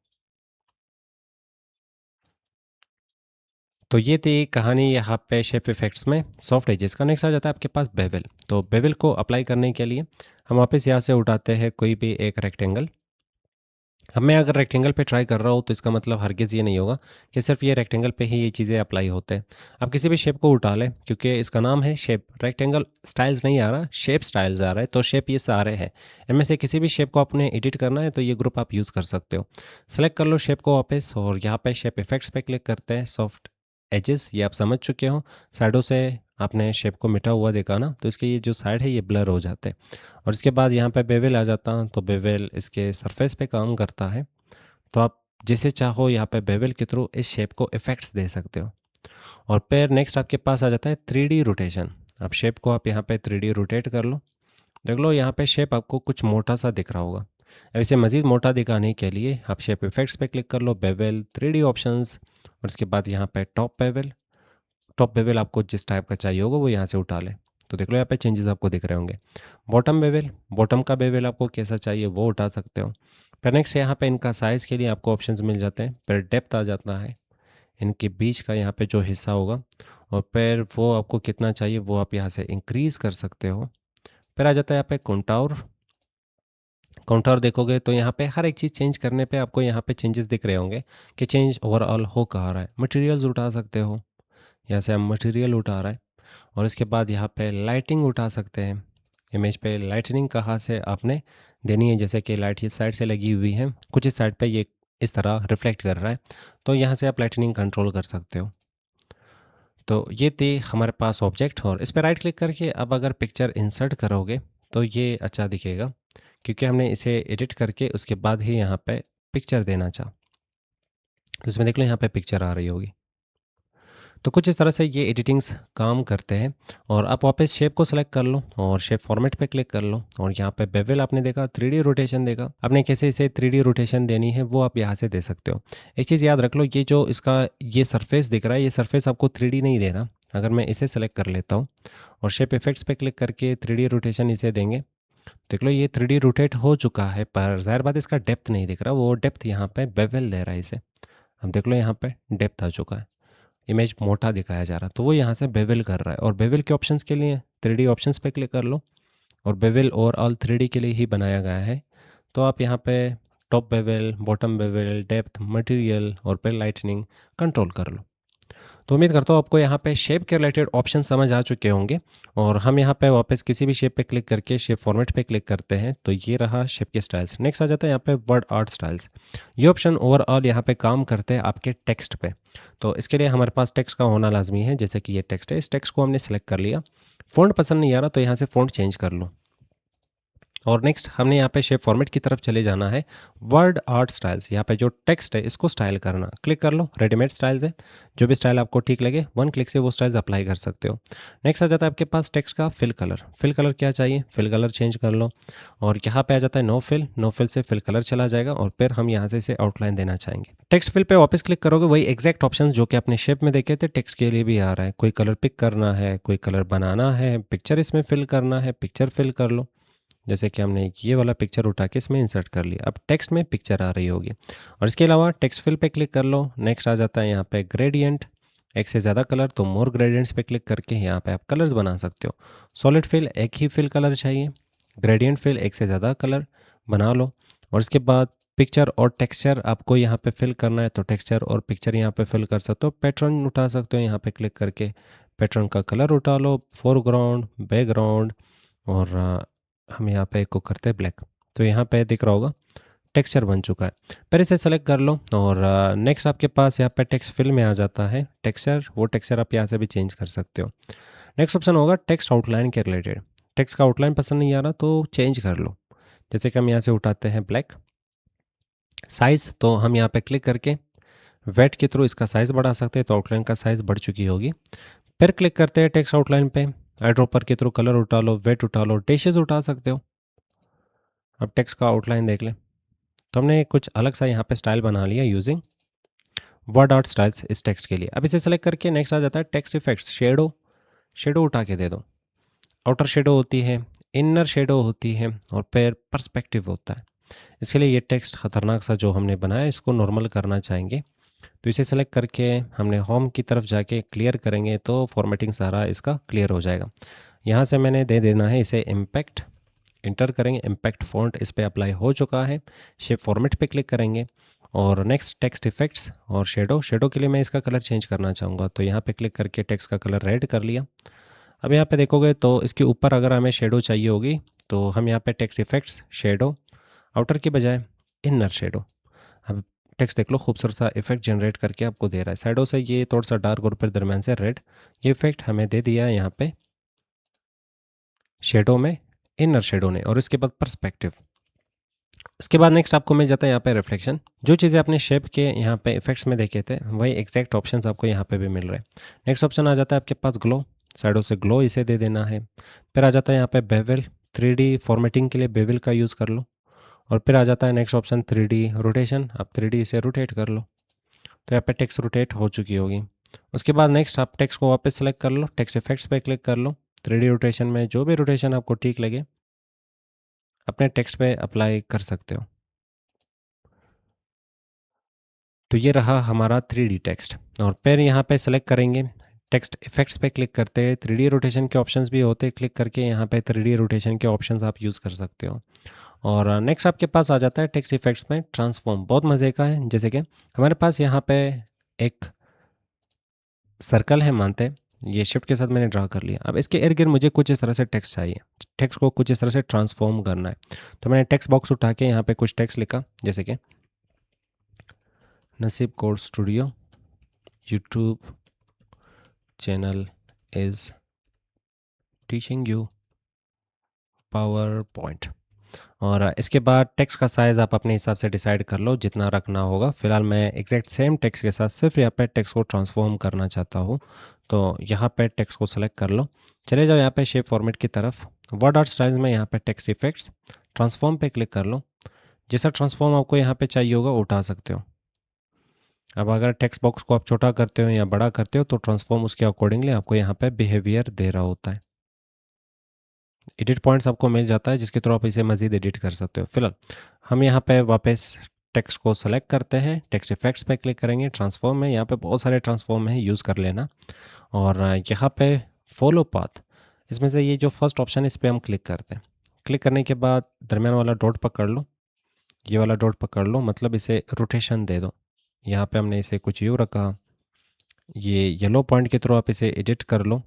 [SPEAKER 1] तो ये थी कहानी यहाँ पे शेप इफेक्ट्स में सॉफ्ट एजेस का। नेक्स्ट आ जाता है आपके पास बेवल। तो बेवल को अप्लाई करने के लिए हम वापस यहाँ से उठाते हैं कोई भी एक रेक्टेंगल। अब मैं अगर रेक्टेंगल पे ट्राई कर रहा हूँ तो इसका मतलब हरगिज़ ये नहीं होगा कि सिर्फ ये रेक्टेंगल पे ही ये चीज़ें अप्लाई होते हैं। आप किसी भी शेप को उठा लें, क्योंकि इसका नाम है शेप, रेक्टेंगल स्टाइल्स नहीं आ रहा, शेप स्टाइल्स आ रहा है। तो शेप ये सारे हैं, इनमें से किसी भी शेप को आपने एडिट करना है तो ये ग्रुप आप यूज़ कर सकते हो। सेलेक्ट कर लो शेप को वापस और यहाँ पे शेप इफेक्ट्स पे क्लिक करते हैं। सॉफ्ट एजेस ये आप समझ चुके हो, साइडों से आपने शेप को मिटा हुआ देखा ना, तो इसके ये जो साइड है ये ब्लर हो जाते हैं। और इसके बाद यहाँ पे बेवल आ जाता हूँ, तो बेवल इसके सरफेस पे काम करता है। तो आप जैसे चाहो यहाँ पे बेवल के थ्रू इस शेप को इफ़ेक्ट्स दे सकते हो। और फिर नेक्स्ट आपके पास आ जाता है 3D रोटेशन। अब शेप को आप यहाँ पे 3D रोटेट कर लो। देख लो यहाँ पे शेप आपको कुछ मोटा सा दिख रहा होगा। अब इसे मज़ीद मोटा दिखाने के लिए आप शेप इफेक्ट्स पे क्लिक कर लो, बेवल, 3D ऑप्शंस, और उसके बाद यहाँ पे टॉप बेवल। टॉप बेवल आपको जिस टाइप का चाहिए होगा वो यहाँ से उठा लें। तो देख लो यहाँ पे चेंजेस आपको दिख रहे होंगे। बॉटम बेवल, बॉटम का बेवल आपको कैसा चाहिए वो उठा सकते हो। फिर नेक्स्ट यहाँ पे इनका साइज़ के लिए आपको ऑप्शंस मिल जाते हैं। फिर डेप्थ आ जाता है, इनके बीच का यहाँ पे जो हिस्सा होगा, और फिर वो आपको कितना चाहिए वो आप यहाँ से इंक्रीज़ कर सकते हो। फिर आ जाता है यहाँ पे कंटूर। कंटूर देखोगे तो यहाँ पे हर एक चीज़ चेंज करने पे आपको यहाँ पे चेंजेस दिख रहे होंगे कि चेंज ओवरऑल हो कहाँ रहा है। मटेरियल्स उठा सकते हो, यहाँ से हम मटेरियल उठा रहा है। और इसके बाद यहाँ पे लाइटिंग उठा सकते हैं। इमेज पे लाइटनिंग कहाँ से आपने देनी है, जैसे कि लाइट इस साइड से लगी हुई है, कुछ इस साइड पे ये इस तरह रिफ्लेक्ट कर रहा है, तो यहाँ से आप लाइटनिंग कंट्रोल कर सकते हो। तो ये थी हमारे पास ऑब्जेक्ट, और इस पर राइट क्लिक करके अब अगर पिक्चर इंसर्ट करोगे तो ये अच्छा दिखेगा, क्योंकि हमने इसे एडिट करके उसके बाद ही यहाँ पे पिक्चर देना चाहा। तो इसमें देख लो यहाँ पे पिक्चर आ रही होगी। तो कुछ इस तरह से ये एडिटिंग्स काम करते हैं। और आप वापस शेप को सेलेक्ट कर लो और शेप फॉर्मेट पे क्लिक कर लो, और यहाँ पे बेवल आपने देखा, 3D रोटेशन देखा। आपने कैसे इसे 3D रोटेशन देनी है वो आप यहाँ से दे सकते हो। एक चीज़ याद रख लो, ये जो इसका ये सरफेस दिख रहा है, ये सरफेस आपको 3D नहीं देना। अगर मैं इसे सेलेक्ट कर लेता हूँ और शेप इफेक्ट्स पे क्लिक करके 3D रोटेशन इसे देंगे, देख लो ये 3D रोटेट हो चुका है, पर ज़ाहिर बात इसका डेप्थ नहीं दिख रहा, वो डेप्थ यहाँ पे बेवल दे रहा है इसे। अब देख लो यहाँ पे डेप्थ आ चुका है, इमेज मोटा दिखाया जा रहा है, तो वो यहाँ से बेवल कर रहा है। और बेवल के ऑप्शंस के लिए 3D ऑप्शंस पे क्लिक कर लो, और बेवल ओवरऑल 3D के लिए ही बनाया गया है। तो आप यहाँ पे top bevel, bottom bevel, depth, material और फिर लाइटनिंग कंट्रोल कर लो। तो उम्मीद करता हूँ आपको यहाँ पे शेप के रिलेटेड ऑप्शन समझ आ चुके होंगे और हम यहाँ पे वापस किसी भी शेप पे क्लिक करके शेप फॉर्मेट पे क्लिक करते हैं तो ये रहा शेप के स्टाइल्स। नेक्स्ट आ जाता है यहाँ पे वर्ड आर्ट स्टाइल्स। ये ऑप्शन ओवरऑल यहाँ पे काम करते हैं आपके टेक्स्ट पे। तो इसके लिए हमारे पास टेक्स्ट का होना लाजमी है। जैसे कि ये टेक्स्ट है, इस टेक्स्ट को हमने सेलेक्ट कर लिया। फ़ॉन्ट पसंद नहीं आ रहा तो यहाँ से फ़ॉन्ट चेंज कर लो। और नेक्स्ट हमने यहाँ पे शेप फॉर्मेट की तरफ चले जाना है। वर्ड आर्ट स्टाइल्स, यहाँ पे जो टेक्स्ट है इसको स्टाइल करना, क्लिक कर लो। रेडीमेड स्टाइल्स है, जो भी स्टाइल आपको ठीक लगे वन क्लिक से वो स्टाइल्स अप्लाई कर सकते हो। नेक्स्ट आ जाता है आपके पास टेक्स्ट का फिल कलर। फिल कलर क्या चाहिए, फिल कलर चेंज कर लो। और यहाँ पे आ जाता है नो फिल, नो फिल से फिल कलर चला जाएगा और फिर हम यहाँ से इसे आउटलाइन देना चाहेंगे। टेक्स्ट फिल पे वापस क्लिक करोगे, वही एग्जैक्ट ऑप्शन जो कि अपने शेप में देखे थे टेक्स्ट के लिए भी आ रहा है। कोई कलर पिक करना है, कोई कलर बनाना है, पिक्चर इसमें फिल करना है, पिक्चर फिल कर लो। जैसे कि हमने ये वाला पिक्चर उठा के इसमें इंसर्ट कर लिया, अब टेक्स्ट में पिक्चर आ रही होगी। और इसके अलावा टेक्स्ट फिल पे क्लिक कर लो। नेक्स्ट आ जाता है यहाँ पे ग्रेडियंट, एक से ज़्यादा कलर तो मोर ग्रेडियंट्स पे क्लिक करके यहाँ पे आप कलर्स बना सकते हो। सॉलिड फिल एक ही फिल कलर चाहिए, ग्रेडियंट फिल एक से ज़्यादा कलर बना लो। और इसके बाद पिक्चर और टेक्सचर आपको यहाँ पे फिल करना है तो टेक्सचर और पिक्चर यहाँ पे फिल कर सकते हो। पैटर्न उठा सकते हो यहाँ पे क्लिक करके, पैटर्न का कलर उठा लो, फोरग्राउंड, बैकग्राउंड। और हम यहाँ पे एक को करते हैं ब्लैक। तो यहाँ पे दिख रहा होगा टेक्सचर बन चुका है। फिर इसे सेलेक्ट कर लो और नेक्स्ट आपके पास यहाँ पे टेक्स्ट फिल में आ जाता है टेक्सचर। वो टेक्सचर आप यहाँ से भी चेंज कर सकते हो। नेक्स्ट ऑप्शन होगा टेक्स्ट आउटलाइन के रिलेटेड। टेक्स्ट का आउटलाइन पसंद नहीं आ रहा तो चेंज कर लो। जैसे कि हम यहाँ से उठाते हैं ब्लैक। साइज़ तो हम यहाँ पे क्लिक करके वेट के थ्रू इसका साइज़ बढ़ा सकते हैं, तो आउटलाइन का साइज़ बढ़ चुकी होगी। फिर क्लिक करते हैं टेक्स्ट आउटलाइन पे, आई ड्रॉपर के थ्रू कलर उठा लो, वेट उठा लो, डैशेस उठा सकते हो। अब टेक्स्ट का आउटलाइन देख लें तो हमने कुछ अलग सा यहाँ पे स्टाइल बना लिया यूजिंग वर्ड आर्ट स्टाइल्स इस टेक्स्ट के लिए। अब इसे सेलेक्ट करके नेक्स्ट आ जाता है टेक्स्ट इफेक्ट्स। शेडो, शेडो उठा के दे दो। आउटर शेडो होती है, इनर शेडो होती है और फिर पर्सपेक्टिव होता है। इसके लिए ये टेक्स्ट ख़तरनाक सा जो हमने बनाया इसको नॉर्मल करना चाहेंगे। तो इसे सेलेक्ट करके हमने होम की तरफ जाके क्लियर करेंगे तो फॉर्मेटिंग सारा इसका क्लियर हो जाएगा। यहाँ से मैंने दे देना है इसे इम्पैक्ट, इंटर करेंगे, इम्पैक्ट फ़ॉन्ट इस पे अप्लाई हो चुका है। शेप फॉर्मेट पे क्लिक करेंगे और नेक्स्ट टेक्स्ट इफेक्ट्स और शेडो। शेडो के लिए मैं इसका कलर चेंज करना चाहूँगा तो यहाँ पे क्लिक करके टेक्स्ट का कलर रेड कर लिया। अब यहाँ पे देखोगे तो इसके ऊपर अगर हमें शेडो चाहिए होगी तो हम यहाँ पे टेक्स्ट इफेक्ट्स, शेडो, आउटर की बजाय इनर शेडो। अब टेक्स्ट देख लो खूबसूरत सा इफेक्ट जनरेट करके आपको दे रहा है। साइडों से ये थोड़ा सा डार्क और फिर दरम्यान से रेड, ये इफेक्ट हमें दे दिया है यहाँ पे शेडो में, इनर शेडो ने। और इसके बाद पर्सपेक्टिव। इसके बाद नेक्स्ट आपको मिल जाता है यहाँ पे रिफ्लेक्शन। जो चीज़ें आपने शेप के यहाँ पे इफेक्ट्स में देखे थे वही एग्जैक्ट ऑप्शंस आपको यहाँ पे भी मिल रहे हैं। नेक्स्ट ऑप्शन आ जाता है आपके पास ग्लो, साइडों से ग्लो इसे दे देना है। फिर आ जाता है यहाँ पे बेवल, 3D फॉर्मेटिंग के लिए बेवल का यूज़ कर लो। और फिर आ जाता है नेक्स्ट ऑप्शन 3D रोटेशन, आप 3D इसे रोटेट कर लो। तो यहाँ पे टेक्स्ट रोटेट हो चुकी होगी। उसके बाद नेक्स्ट आप टेक्स्ट को वापस सेलेक्ट कर लो, टेक्स्ट इफेक्ट्स पे क्लिक कर लो। 3D रोटेशन में जो भी रोटेशन आपको ठीक लगे अपने टेक्स्ट पे अप्लाई कर सकते हो। तो ये रहा हमारा 3D टेक्स्ट। और फिर यहाँ पे सेलेक्ट करेंगे, टेक्स्ट इफेक्ट्स पे क्लिक करते हैं, 3D रोटेशन के ऑप्शंस भी होते हैं, क्लिक करके यहाँ पे 3D रोटेशन के ऑप्शंस आप यूज़ कर सकते हो। और नेक्स्ट आपके पास आ जाता है टेक्स्ट इफेक्ट्स में ट्रांसफॉर्म, बहुत मज़े का है। जैसे कि हमारे पास यहाँ पे एक सर्कल है मानते हैं, ये शिफ्ट के साथ मैंने ड्रा कर लिया। अब इसके इर्द गिर्द मुझे कुछ इस तरह से टेक्स्ट चाहिए, टेक्स्ट को कुछ इस तरह से ट्रांसफॉर्म करना है। तो मैंने टेक्स्ट बॉक्स उठा के यहाँ पे कुछ टेक्स्ट लिखा, जैसे कि नसीब code studio YouTube channel is teaching you power point. और इसके बाद टेक्स्ट का साइज़ आप अपने हिसाब से डिसाइड कर लो जितना रखना होगा। फिलहाल मैं एग्जैक्ट सेम टेक्स्ट के साथ सिर्फ यहाँ पे टेक्स्ट को ट्रांसफॉर्म करना चाहता हूँ। तो यहाँ पे टेक्स्ट को सेलेक्ट कर लो, चले जाओ यहाँ पे शेप फॉर्मेट की तरफ, वर्ड आर्ट स्टाइल्स में यहाँ पे टेक्स्ट इफेक्ट्स ट्रांसफॉर्म पे क्लिक कर लो। जैसा ट्रांसफॉर्म आपको यहाँ पे चाहिए होगा उठा सकते हो। अब अगर टेक्स्ट बॉक्स को आप छोटा करते हो या बड़ा करते हो तो ट्रांसफॉर्म उसके अकॉर्डिंगली आपको यहाँ पे बिहेवियर दे रहा होता है। एडिट पॉइंट्स आपको मिल जाता है जिसके थ्रू आप इसे मज़ीद एडिट कर सकते हो। फिलहाल हम यहाँ पे वापस टेक्स्ट को सेलेक्ट करते हैं, टेक्स्ट इफेक्ट्स पे क्लिक करेंगे, ट्रांसफॉर्म में यहाँ पे बहुत सारे ट्रांसफॉर्म हैं, यूज़ कर लेना। और यहाँ पे फॉलो पाथ, इसमें से ये जो फर्स्ट ऑप्शन है इस पर हम क्लिक करते हैं। क्लिक करने के बाद दरमियान वाला डॉट पकड़ लो, ये वाला डॉट पकड़ लो, मतलब इसे रोटेशन दे दो। यहाँ पे हमने इसे कुछ यूँ रखा, ये येलो पॉइंट के थ्रू आप इसे एडिट कर लो।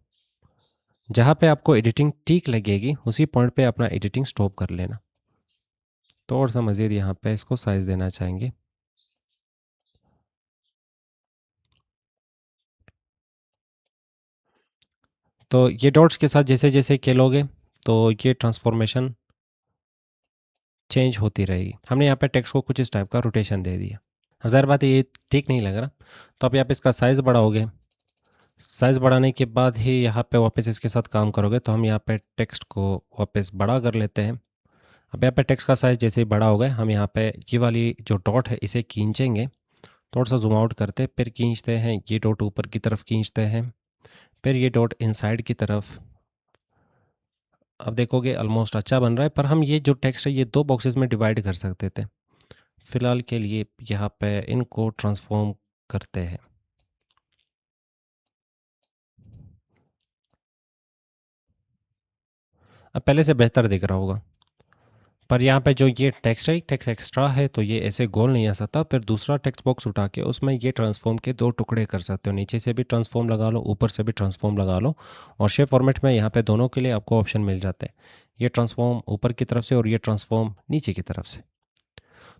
[SPEAKER 1] जहाँ पे आपको एडिटिंग ठीक लगेगी उसी पॉइंट पे अपना एडिटिंग स्टॉप कर लेना। थोड़ा सा मज़ीद यहाँ पे इसको साइज़ देना चाहेंगे। तो ये डॉट्स के साथ जैसे जैसे खेलोगे तो ये ट्रांसफॉर्मेशन चेंज होती रहेगी। हमने यहाँ पे टेक्स्ट को कुछ इस टाइप का रोटेशन दे दिया। अब ज़ाहिर बात है ये ठीक नहीं लग रहा, तो आप यहाँ पे इसका साइज़ बढ़ाओगे। साइज़ बढ़ाने के बाद ही यहाँ पे वापस इसके साथ काम करोगे, तो हम यहाँ पे टेक्स्ट को वापस बड़ा कर लेते हैं। अब यहाँ पे टेक्स्ट का साइज़ जैसे ही बड़ा हो गया, हम यहाँ पे ये वाली जो डॉट है इसे खींचेंगे। थोड़ा सा ज़ूम आउट करते, फिर खींचते हैं, ये डॉट ऊपर की तरफ खींचते हैं, फिर ये डॉट इनसाइड की तरफ। अब देखोगे ऑलमोस्ट अच्छा बन रहा है, पर हम ये जो टेक्स्ट है ये 2 बॉक्सेस में डिवाइड कर सकते थे। फ़िलहाल के लिए यहाँ पे इनको ट्रांसफ़ॉर्म करते हैं। अब पहले से बेहतर दिख रहा होगा। पर यहाँ पे जो ये टेक्स्ट है, टेक्स्ट एक्स्ट्रा है, तो ये ऐसे गोल नहीं आ सकता। फिर दूसरा टेक्स्ट बॉक्स उठा के उसमें ये ट्रांसफ़ॉर्म के 2 टुकड़े कर सकते हो। नीचे से भी ट्रांसफ़ॉर्म लगा लो, ऊपर से भी ट्रांसफ़ॉर्म लगा लो, और शेप फॉर्मेट में यहाँ पे दोनों के लिए आपको ऑप्शन मिल जाते हैं। ये ट्रांसफ़ॉर्म ऊपर की तरफ से और ये ट्रांसफ़ॉर्म नीचे की तरफ से।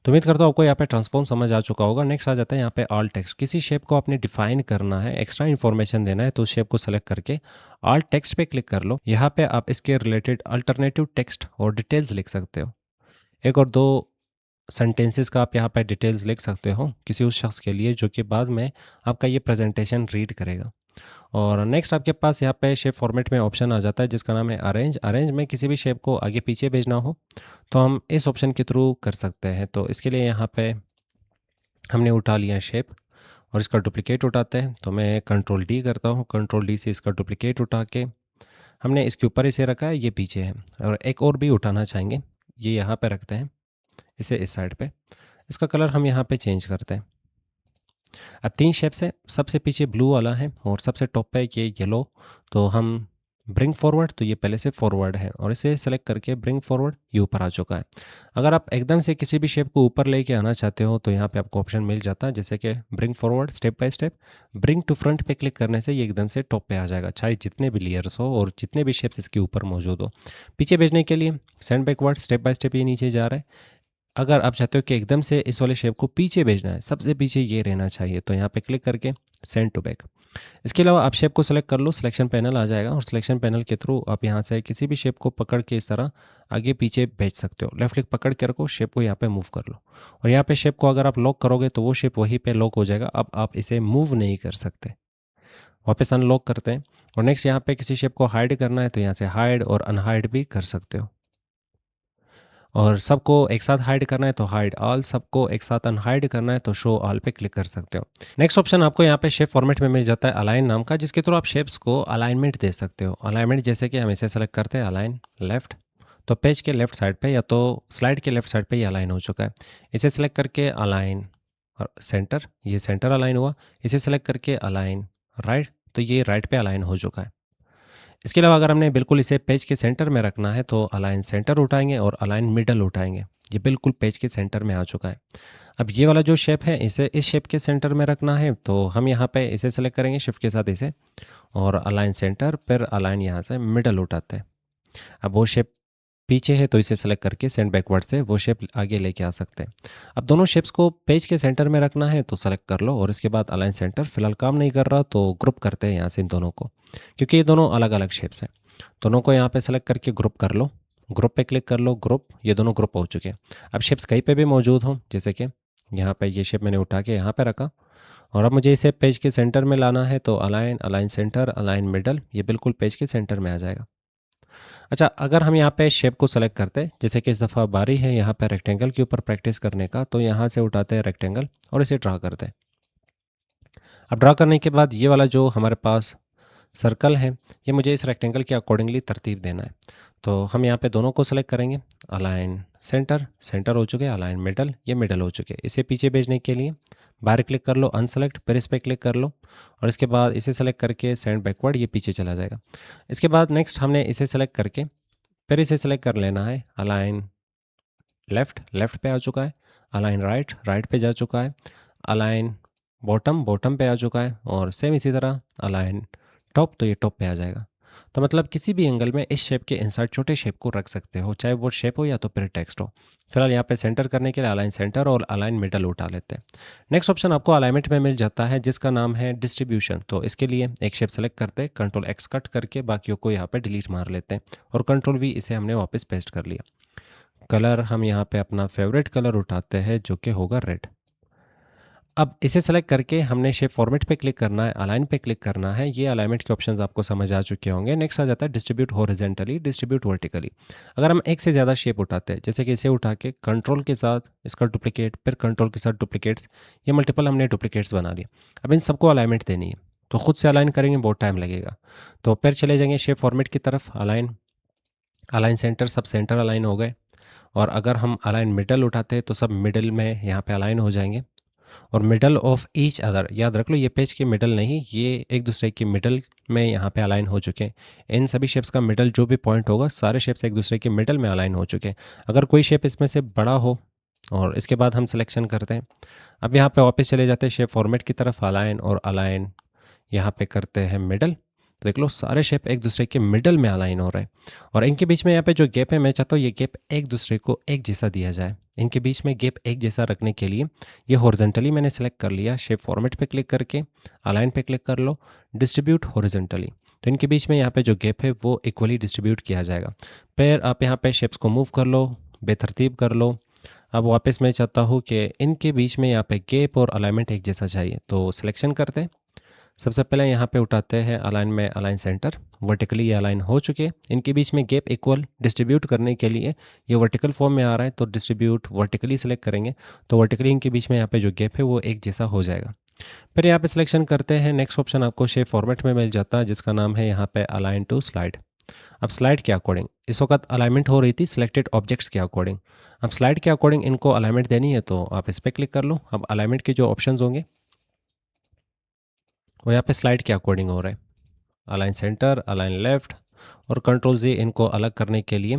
[SPEAKER 1] तो उम्मीद करता हूँ आपको यहाँ पे ट्रांसफ़ॉर्म समझ आ चुका होगा। नेक्स्ट आ जाता है यहाँ पे ऑल्ट टेक्स्ट। किसी शेप को आपने डिफ़ाइन करना है, एक्स्ट्रा इन्फॉर्मेशन देना है, तो उस शेप को सेलेक्ट करके ऑल्ट टेक्स्ट पे क्लिक कर लो। यहाँ पे आप इसके रिलेटेड अल्टरनेटिव टेक्स्ट और डिटेल्स लिख सकते हो। 1 और 2 सेंटेंसेस का आप यहाँ पे डिटेल्स लिख सकते हो किसी उस शख्स के लिए जो कि बाद में आपका ये प्रेजेंटेशन रीड करेगा। और नेक्स्ट आपके पास यहाँ पे शेप फॉर्मेट में ऑप्शन आ जाता है जिसका नाम है अरेंज। अरेंज में किसी भी शेप को आगे पीछे भेजना हो तो हम इस ऑप्शन के थ्रू कर सकते हैं। तो इसके लिए यहाँ पे हमने उठा लिया शेप और इसका डुप्लिकेट उठाते हैं, तो मैं कंट्रोल डी करता हूँ। कंट्रोल डी से इसका डुप्लिकेट उठा के हमने इसके ऊपर इसे रखा है, ये पीछे है। और एक और भी उठाना चाहेंगे, ये यहाँ पे रखते हैं, इसे इस साइड पे। इसका कलर हम यहाँ पे चेंज करते हैं। अब 3 शेप्स हैं, सबसे पीछे ब्लू वाला है और सबसे टॉप पे ये येलो। तो हम ब्रिंग फॉरवर्ड, तो ये पहले से फॉरवर्ड है और इसे सेलेक्ट करके ब्रिंग फॉरवर्ड, ये ऊपर आ चुका है। अगर आप एकदम से किसी भी शेप को ऊपर लेके आना चाहते हो तो यहाँ पे आपको ऑप्शन मिल जाता है, जैसे कि bring forward step by step. Bring to front पे क्लिक करने से ये एकदम से टॉप पे आ जाएगा, चाहे जितने भी लेयर्स हो और जितने भी शेप्स इसके ऊपर मौजूद हो। पीछे भेजने के लिए send backward, step by step ये नीचे जा रहा है। अगर आप चाहते हो कि एकदम से इस वाले शेप को पीछे भेजना है, सबसे पीछे ये रहना चाहिए, तो यहाँ पे क्लिक करके सेंड टू बैक। इसके अलावा आप शेप को सेलेक्ट कर लो, सिलेक्शन पैनल आ जाएगा और सिलेक्शन पैनल के थ्रू आप यहाँ से किसी भी शेप को पकड़ के इस तरह आगे पीछे भेज सकते हो। लेफ्ट क्लिक पकड़ के रखो, शेप को यहाँ पे मूव कर लो और यहाँ पे शेप को अगर आप लॉक करोगे तो वो शेप वहीं पे लॉक हो जाएगा। अब आप इसे मूव नहीं कर सकते। वापस अनलॉक करते हैं और नेक्स्ट यहाँ पे किसी शेप को हाइड करना है तो यहाँ से हाइड और अनहाइड भी कर सकते हो। और सबको एक साथ हाइड करना है तो हाइड ऑल, सबको एक साथ अनहाइड करना है तो शो ऑल पे क्लिक कर सकते हो। नेक्स्ट ऑप्शन आपको यहाँ पे शेप फॉर्मेट में मिल जाता है अलाइन नाम का, जिसके थ्रू आप शेप्स को अलाइनमेंट दे सकते हो। अलाइनमेंट जैसे कि हम इसे सेलेक्ट करते हैं अलाइन लेफ्ट, तो पेज के लेफ्ट साइड पे या तो स्लाइड के लेफ्ट साइड पे ये अलाइन हो चुका है। इसे सेलेक्ट करके अलाइन और सेंटर, ये सेंटर अलाइन हुआ। इसे सेलेक्ट करके अलाइन राइट, तो ये राइट पे अलाइन हो चुका है। इसके अलावा अगर हमने बिल्कुल इसे पेज के सेंटर में रखना है तो अलाइन सेंटर उठाएंगे और अलाइन मिडल उठाएंगे। ये बिल्कुल पेज के सेंटर में आ चुका है। अब ये वाला जो शेप है इसे इस शेप के सेंटर में रखना है तो हम यहाँ पे इसे सेलेक्ट करेंगे शिफ्ट के साथ इसे, और अलाइन सेंटर, फिर अलाइन यहाँ से मिडल उठाते हैं। अब वो शेप पीछे है तो इसे सेलेक्ट करके सेंड बैकवर्ड से वो शेप आगे लेके आ सकते हैं। अब दोनों शेप्स को पेज के सेंटर में रखना है तो सेलेक्ट कर लो और इसके बाद अलाइन सेंटर। फिलहाल काम नहीं कर रहा तो ग्रुप करते हैं यहाँ से इन दोनों को, क्योंकि ये दोनों अलग अलग शेप्स हैं। दोनों को यहाँ पे सेलेक्ट करके ग्रुप कर लो, ग्रुप पे क्लिक कर लो, ग्रुप, ये दोनों ग्रुप हो चुके हैं। अब शेप्स कहीं पे भी मौजूद हों, जैसे कि यहाँ पे ये शेप मैंने उठा के यहाँ पे रखा और अब मुझे इसे पेज के सेंटर में लाना है तो align, align centre, align middle, ये बिल्कुल पेज के सेंटर में आ जाएगा। अच्छा, अगर हम यहाँ पे शेप को सेलेक्ट करते हैं, जैसे कि इस दफ़ा बारी है यहाँ पे रेक्टेंगल के ऊपर प्रैक्टिस करने का, तो यहाँ से उठाते हैं रेक्टेंगल और इसे ड्रा करते हैं। अब ड्रा करने के बाद ये वाला जो हमारे पास सर्कल है, ये मुझे इस रेक्टेंगल के अकॉर्डिंगली तरतीब देना है। तो हम यहाँ पे दोनों को सेलेक्ट करेंगे, अलाइन सेंटर, सेंटर हो चुके हैं, अलाइन मिडल, ये मिडल हो चुके हैं। इसे पीछे भेजने के लिए बाहर क्लिक कर लो, अनसेलेक्ट, फिर इस पर क्लिक कर लो और इसके बाद इसे सेलेक्ट करके सेंड बैकवर्ड, ये पीछे चला जाएगा। इसके बाद नेक्स्ट हमने इसे सेलेक्ट करके फिर इसे सेलेक्ट कर लेना है, अलाइन लेफ्ट, लेफ्ट पे आ चुका है, अलाइन राइट, राइट पे जा चुका है, अलाइन बॉटम बॉटम पे आ चुका है और सेम इसी तरह अलाइन टॉप, तो ये टॉप पे आ जाएगा। तो मतलब किसी भी एंगल में इस शेप के इंसर्ट छोटे शेप को रख सकते हो, चाहे वो शेप हो या तो फिर टेक्स्ट हो। फिलहाल यहाँ पे सेंटर करने के लिए अलाइन सेंटर और अलाइन मिडल उठा लेते हैं। नेक्स्ट ऑप्शन आपको अलाइनमेंट में मिल जाता है जिसका नाम है डिस्ट्रीब्यूशन। तो इसके लिए एक शेप सेलेक्ट करते हैं, कंट्रोल एक्स कट करके बाकियों को यहाँ पे डिलीट मार लेते हैं और कंट्रोल वी, इसे हमने वापस पेस्ट कर लिया। कलर हम यहाँ पे अपना फेवरेट कलर उठाते हैं जो कि होगा रेड। अब इसे सेलेक्ट करके हमने शेप फॉर्मेट पे क्लिक करना है, अलाइन पे क्लिक करना है। ये अलाइनमेंट के ऑप्शंस आपको समझ आ चुके होंगे। नेक्स्ट आ जाता है डिस्ट्रीब्यूट हॉरिजॉन्टली, डिस्ट्रीब्यूट वर्टिकली। अगर हम एक से ज़्यादा शेप उठाते हैं, जैसे कि इसे उठा के कंट्रोल के साथ इसका डुप्लीकेट, फिर कंट्रोल के साथ डुप्लीकेट्स, ये मल्टीपल हमने डुप्लीकेट्स बना लिए। अब इन सबको अलाइनमेंट देनी है, तो खुद से अलाइन करेंगे बहुत टाइम लगेगा। तो फिर चले जाएंगे शेप फॉर्मेट की तरफ, align, align centre, sub centre align हो गए। और अगर हम अलाइन मिडल उठाते हैं तो सब मिडल में यहाँ पे अलाइन हो जाएंगे। और मिडल ऑफ ईच अदर, याद रख लो ये पेज की मिडल नहीं, ये एक दूसरे की मिडल में यहाँ पे अलाइन हो चुके हैं। इन सभी शेप्स का मिडल जो भी पॉइंट होगा, सारे शेप्स एक दूसरे के मिडल में अलाइन हो चुके हैं। अगर कोई शेप इसमें से बड़ा हो और इसके बाद हम सिलेक्शन करते हैं। अब यहाँ पे वापस चले जाते हैं शेप फॉर्मेट की तरफ, अलाइन और अलाइन यहाँ पे करते हैं मिडल। तो देख लो सारे शेप एक दूसरे के मिडल में अलाइन हो रहे हैं। और इनके बीच में यहाँ पे जो गैप है, मैं चाहता हूँ ये गैप एक दूसरे को एक जैसा दिया जाए। इनके बीच में गैप एक जैसा रखने के लिए ये हॉरिजॉन्टली मैंने सेलेक्ट कर लिया, शेप फॉर्मेट पे क्लिक करके अलाइन पे क्लिक कर लो, डिस्ट्रीब्यूट हॉरिजॉन्टली। तो इनके बीच में यहाँ पे जो गैप है वो इक्वली डिस्ट्रीब्यूट किया जाएगा। फिर आप यहाँ पे शेप्स को मूव कर लो, बेतरतीब कर लो। अब वापस मैं चाहता हूँ कि इनके बीच में यहाँ पे गैप और अलाइनमेंट एक जैसा चाहिए, तो सिलेक्शन करते हैं। सबसे पहले यहाँ पे उठाते हैं अलाइन में अलाइन सेंटर, वर्टिकली ये अलाइन हो चुके हैं। इनके बीच में गैप इक्वल डिस्ट्रीब्यूट करने के लिए ये वर्टिकल फॉर्म में आ रहा है, तो डिस्ट्रीब्यूट वर्टिकली सेलेक्ट करेंगे, तो वर्टिकली इनके बीच में यहाँ पे जो गैप है वो एक जैसा हो जाएगा। फिर यहाँ पे सिलेक्शन करते हैं, नेक्स्ट ऑप्शन आपको शेप फॉर्मेट में मिल जाता है जिसका नाम है यहाँ पे अलाइन टू स्लाइड। अब स्लाइड के अकॉर्डिंग इस वक्त अलाइनमेंट हो रही थी सिलेक्टेड ऑब्जेक्ट्स के अकॉर्डिंग। अब स्लाइड के अकॉर्डिंग इनको अलाइनमेंट देनी है, तो आप इस पर क्लिक कर लो। अब अलाइनमेंट के जो ऑप्शंस होंगे वो यहाँ पे स्लाइड के अकॉर्डिंग हो रहा है, अलाइन सेंटर, अलाइन लेफ्ट और कंट्रोल जी। इनको अलग करने के लिए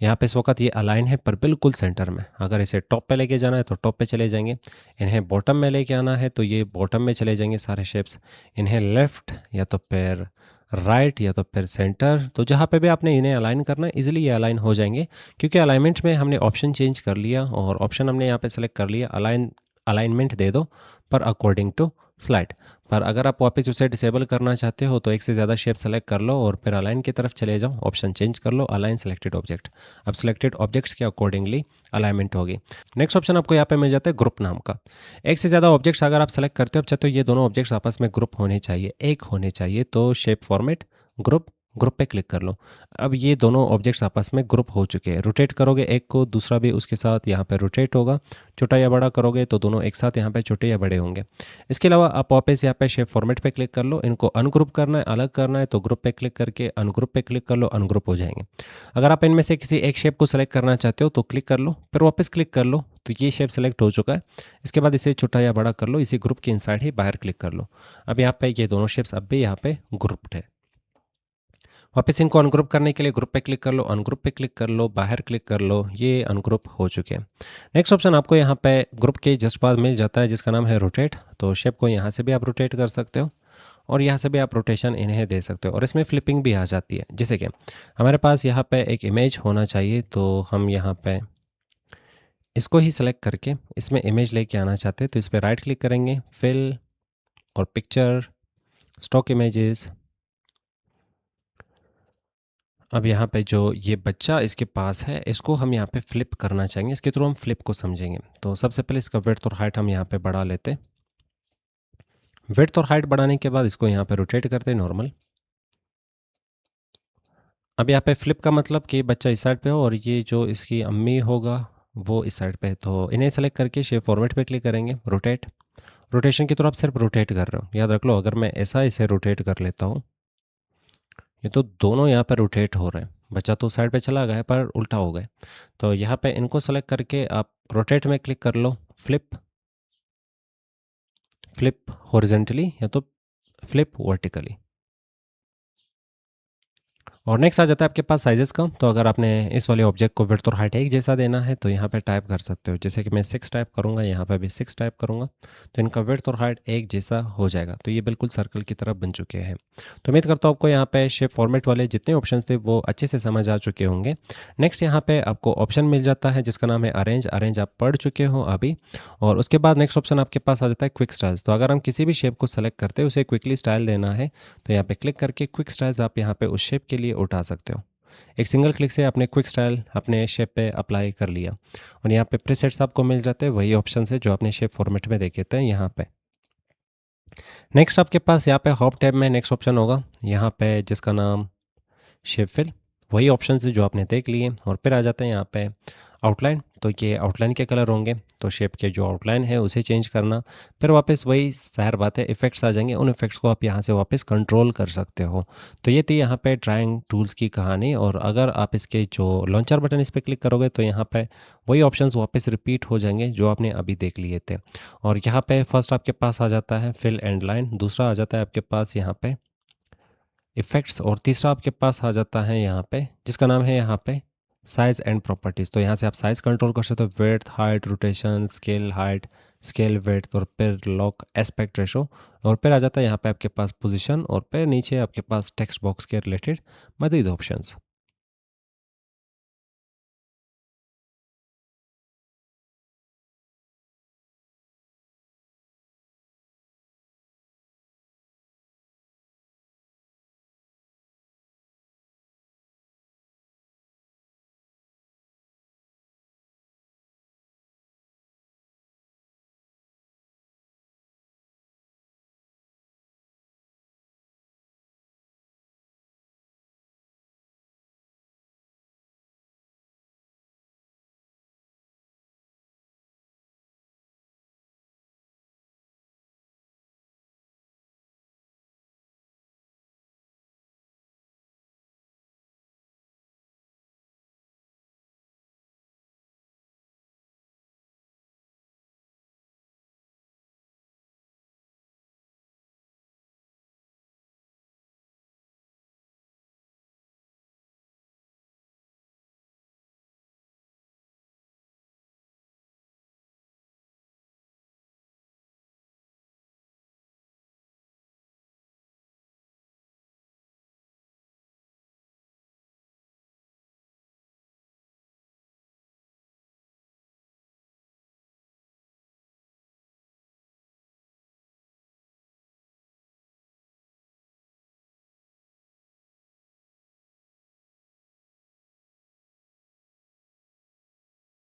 [SPEAKER 1] यहाँ पे इस वक्त ये अलाइन है पर बिल्कुल सेंटर में। अगर इसे टॉप पे लेके जाना है तो टॉप पे चले जाएंगे, इन्हें बॉटम में लेके आना है तो ये बॉटम में चले जाएंगे सारे शेप्स। इन्हें लेफ्ट या तो फिर राइट या तो फिर सेंटर, तो जहाँ पे भी आपने इन्हें अलाइन करना है इजीली ये अलाइन हो जाएंगे, क्योंकि अलाइनमेंट में हमने ऑप्शन चेंज कर लिया और ऑप्शन हमने यहाँ पे सेलेक्ट कर लिया अलाइन, अलाइनमेंट दे दो पर अकॉर्डिंग टू स्लाइड। पर अगर आप वापस उसे डिसेबल करना चाहते हो तो एक से ज़्यादा शेप सेलेक्ट कर लो और फिर अलाइन की तरफ चले जाओ, ऑप्शन चेंज कर लो अलाइन सेलेक्टेड ऑब्जेक्ट। अब सेलेक्टेड ऑब्जेक्ट्स के अकॉर्डिंगली अलाइनमेंट होगी। नेक्स्ट ऑप्शन आपको यहाँ पे मिल जाता है ग्रुप नाम का। एक से ज़्यादा ऑब्जेक्ट्स अगर आप सेलेक्ट करते हो, अब चाहते हो ये दोनों ऑब्जेक्ट्स आपस में ग्रुप होने चाहिए, एक होने चाहिए, तो शेप फॉर्मेट, ग्रुप, ग्रुप पे क्लिक कर लो। अब ये दोनों ऑब्जेक्ट्स आपस में ग्रुप हो चुके हैं। रोटेट करोगे एक को, दूसरा भी उसके साथ यहाँ पे रोटेट होगा। छोटा या बड़ा करोगे तो दोनों एक साथ यहाँ पे छोटे या बड़े होंगे। इसके अलावा आप वापस यहाँ पे शेप फॉर्मेट पे क्लिक कर लो, इनको अनग्रुप करना है, अलग करना है, तो ग्रुप पे क्लिक करके अनग्रुप पे क्लिक कर लो, अनग्रुप हो जाएंगे। अगर आप इनमें से किसी एक शेप को सेलेक्ट करना चाहते हो तो क्लिक कर लो, फिर वापस क्लिक कर लो, तो ये शेप सेलेक्ट हो चुका है। इसके बाद इसे छोटा या बड़ा कर लो, इसी ग्रुप के इनसाइड ही बाहर क्लिक कर लो। अब यहाँ पे ये दोनों शेप्स अब भी यहाँ पे ग्रुप्ड है। वापस इनको अनग्रुप करने के लिए ग्रुप पे क्लिक कर लो, अनग्रुप पे क्लिक कर लो, बाहर क्लिक कर लो, ये अनग्रुप हो चुके हैं। नेक्स्ट ऑप्शन आपको यहाँ पे ग्रुप के जस्ट बाद मिल जाता है जिसका नाम है रोटेट। तो शेप को यहाँ से भी आप रोटेट कर सकते हो और यहाँ से भी आप रोटेशन इन्हें दे सकते हो, और इसमें फ्लिपिंग भी आ जाती है। जैसे कि हमारे पास यहाँ पे एक इमेज होना चाहिए, तो हम यहाँ पे इसको ही सेलेक्ट करके इसमें इमेज लेके आना चाहते हैं, तो इस पर राइट क्लिक करेंगे, फिल और पिक्चर, स्टॉक इमेजेस। अब यहाँ पे जो ये बच्चा इसके पास है, इसको हम यहाँ पे फ्लिप करना चाहेंगे, इसके थ्रू हम फ्लिप को समझेंगे। तो सबसे पहले इसका विड्थ और हाइट हम यहाँ पे बढ़ा लेते। विड्थ और हाइट बढ़ाने के बाद इसको यहाँ पे रोटेट करते नॉर्मल। अब यहाँ पे फ्लिप का मतलब कि बच्चा इस साइड पे हो और ये जो इसकी अम्मी होगा वो इस साइड पे है। तो इन्हें सेलेक्ट करके शेप फॉर्मेट पे क्लिक करेंगे, रोटेट। रोटेशन की तरफ आप सिर्फ रोटेट कर रहे हो, याद रख लो। अगर मैं ऐसा इसे रोटेट कर लेता हूँ, ये तो दोनों यहाँ पर रोटेट हो रहे हैं, बच्चा तो साइड पे चला गया पर उल्टा हो गए। तो यहाँ पे इनको सेलेक्ट करके आप रोटेट में क्लिक कर लो, फ्लिप, फ्लिप हॉरिजेंटली या तो फ्लिप वर्टिकली। और नेक्स्ट आ जाता है आपके पास साइज़ेज़ का। तो अगर आपने इस वाले ऑब्जेक्ट को विड्थ और हाइट एक जैसा देना है तो यहाँ पे टाइप कर सकते हो। जैसे कि मैं 6 टाइप करूँगा, यहाँ पे भी 6 टाइप करूँगा, तो इनका विड्थ और हाइट एक जैसा हो जाएगा। तो ये बिल्कुल सर्कल की तरह बन चुके हैं। तो उम्मीद करता हूँ आपको यहाँ पे शेप फॉर्मेट वाले जितने ऑप्शंस थे वो अच्छे से समझ आ चुके होंगे। नेक्स्ट यहाँ पे आपको ऑप्शन मिल जाता है जिसका नाम है अरेंज। अरेंज आप पढ़ चुके हो अभी। और उसके बाद नेक्स्ट ऑप्शन आपके पास आ जाता है क्विक स्टाइल्स। तो अगर हम किसी भी शेप को सेलेक्ट करते हैं, उसे क्विकली स्टाइल देना है, तो यहाँ पे क्लिक करके क्विक स्टाइल्स आप यहाँ पे उस शेप के लिए उठा सकते हो। एक सिंगल क्लिक से आपने क्विक स्टाइल अपने शेप पे अप्लाई कर लिया और यहाँ पे प्रीसेट्स आपको मिल जाते हैं, वही ऑप्शन है जो आपने शेप फॉर्मेट में देखे थे यहाँ पे। नेक्स्ट आपके पास यहाँ पे होम टैब में नेक्स्ट ऑप्शन होगा यहाँ पे जिसका नाम शेप फिल। वही ऑप्शन है जो आपने देख लिए और फिर आ जाते हैं यहाँ पे आउटलाइन। तो ये आउटलाइन के कलर होंगे, तो शेप के जो आउटलाइन है उसे चेंज करना। फिर वापस वही ज़ाहिर बात है इफ़ेक्ट्स आ जाएंगे, उन इफ़ेक्ट्स को आप यहाँ से वापस कंट्रोल कर सकते हो। तो ये थी यहाँ पे ड्राइंग टूल्स की कहानी। और अगर आप इसके जो लॉन्चर बटन इस पर क्लिक करोगे तो यहाँ पे वही ऑप्शंस वापस रिपीट हो जाएंगे जो आपने अभी देख लिए थे। और यहाँ पे फर्स्ट आपके पास आ जाता है फिल एंड लाइन, दूसरा आ जाता है आपके पास यहाँ पे इफ़ेक्ट्स और तीसरा आपके पास आ जाता है यहाँ पे जिसका नाम है यहाँ पे साइज़ एंड प्रॉपर्टीज़। तो यहाँ से आप साइज़ कंट्रोल कर सकते हो, width, height, rotation, scale height, scale width और फिर लॉक एस्पेक्ट रेशो। और फिर आ जाता है यहाँ पे आपके पास पोजीशन और फिर नीचे आपके पास टेक्स्ट बॉक्स के रिलेटेड मज़ीद ऑप्शंस।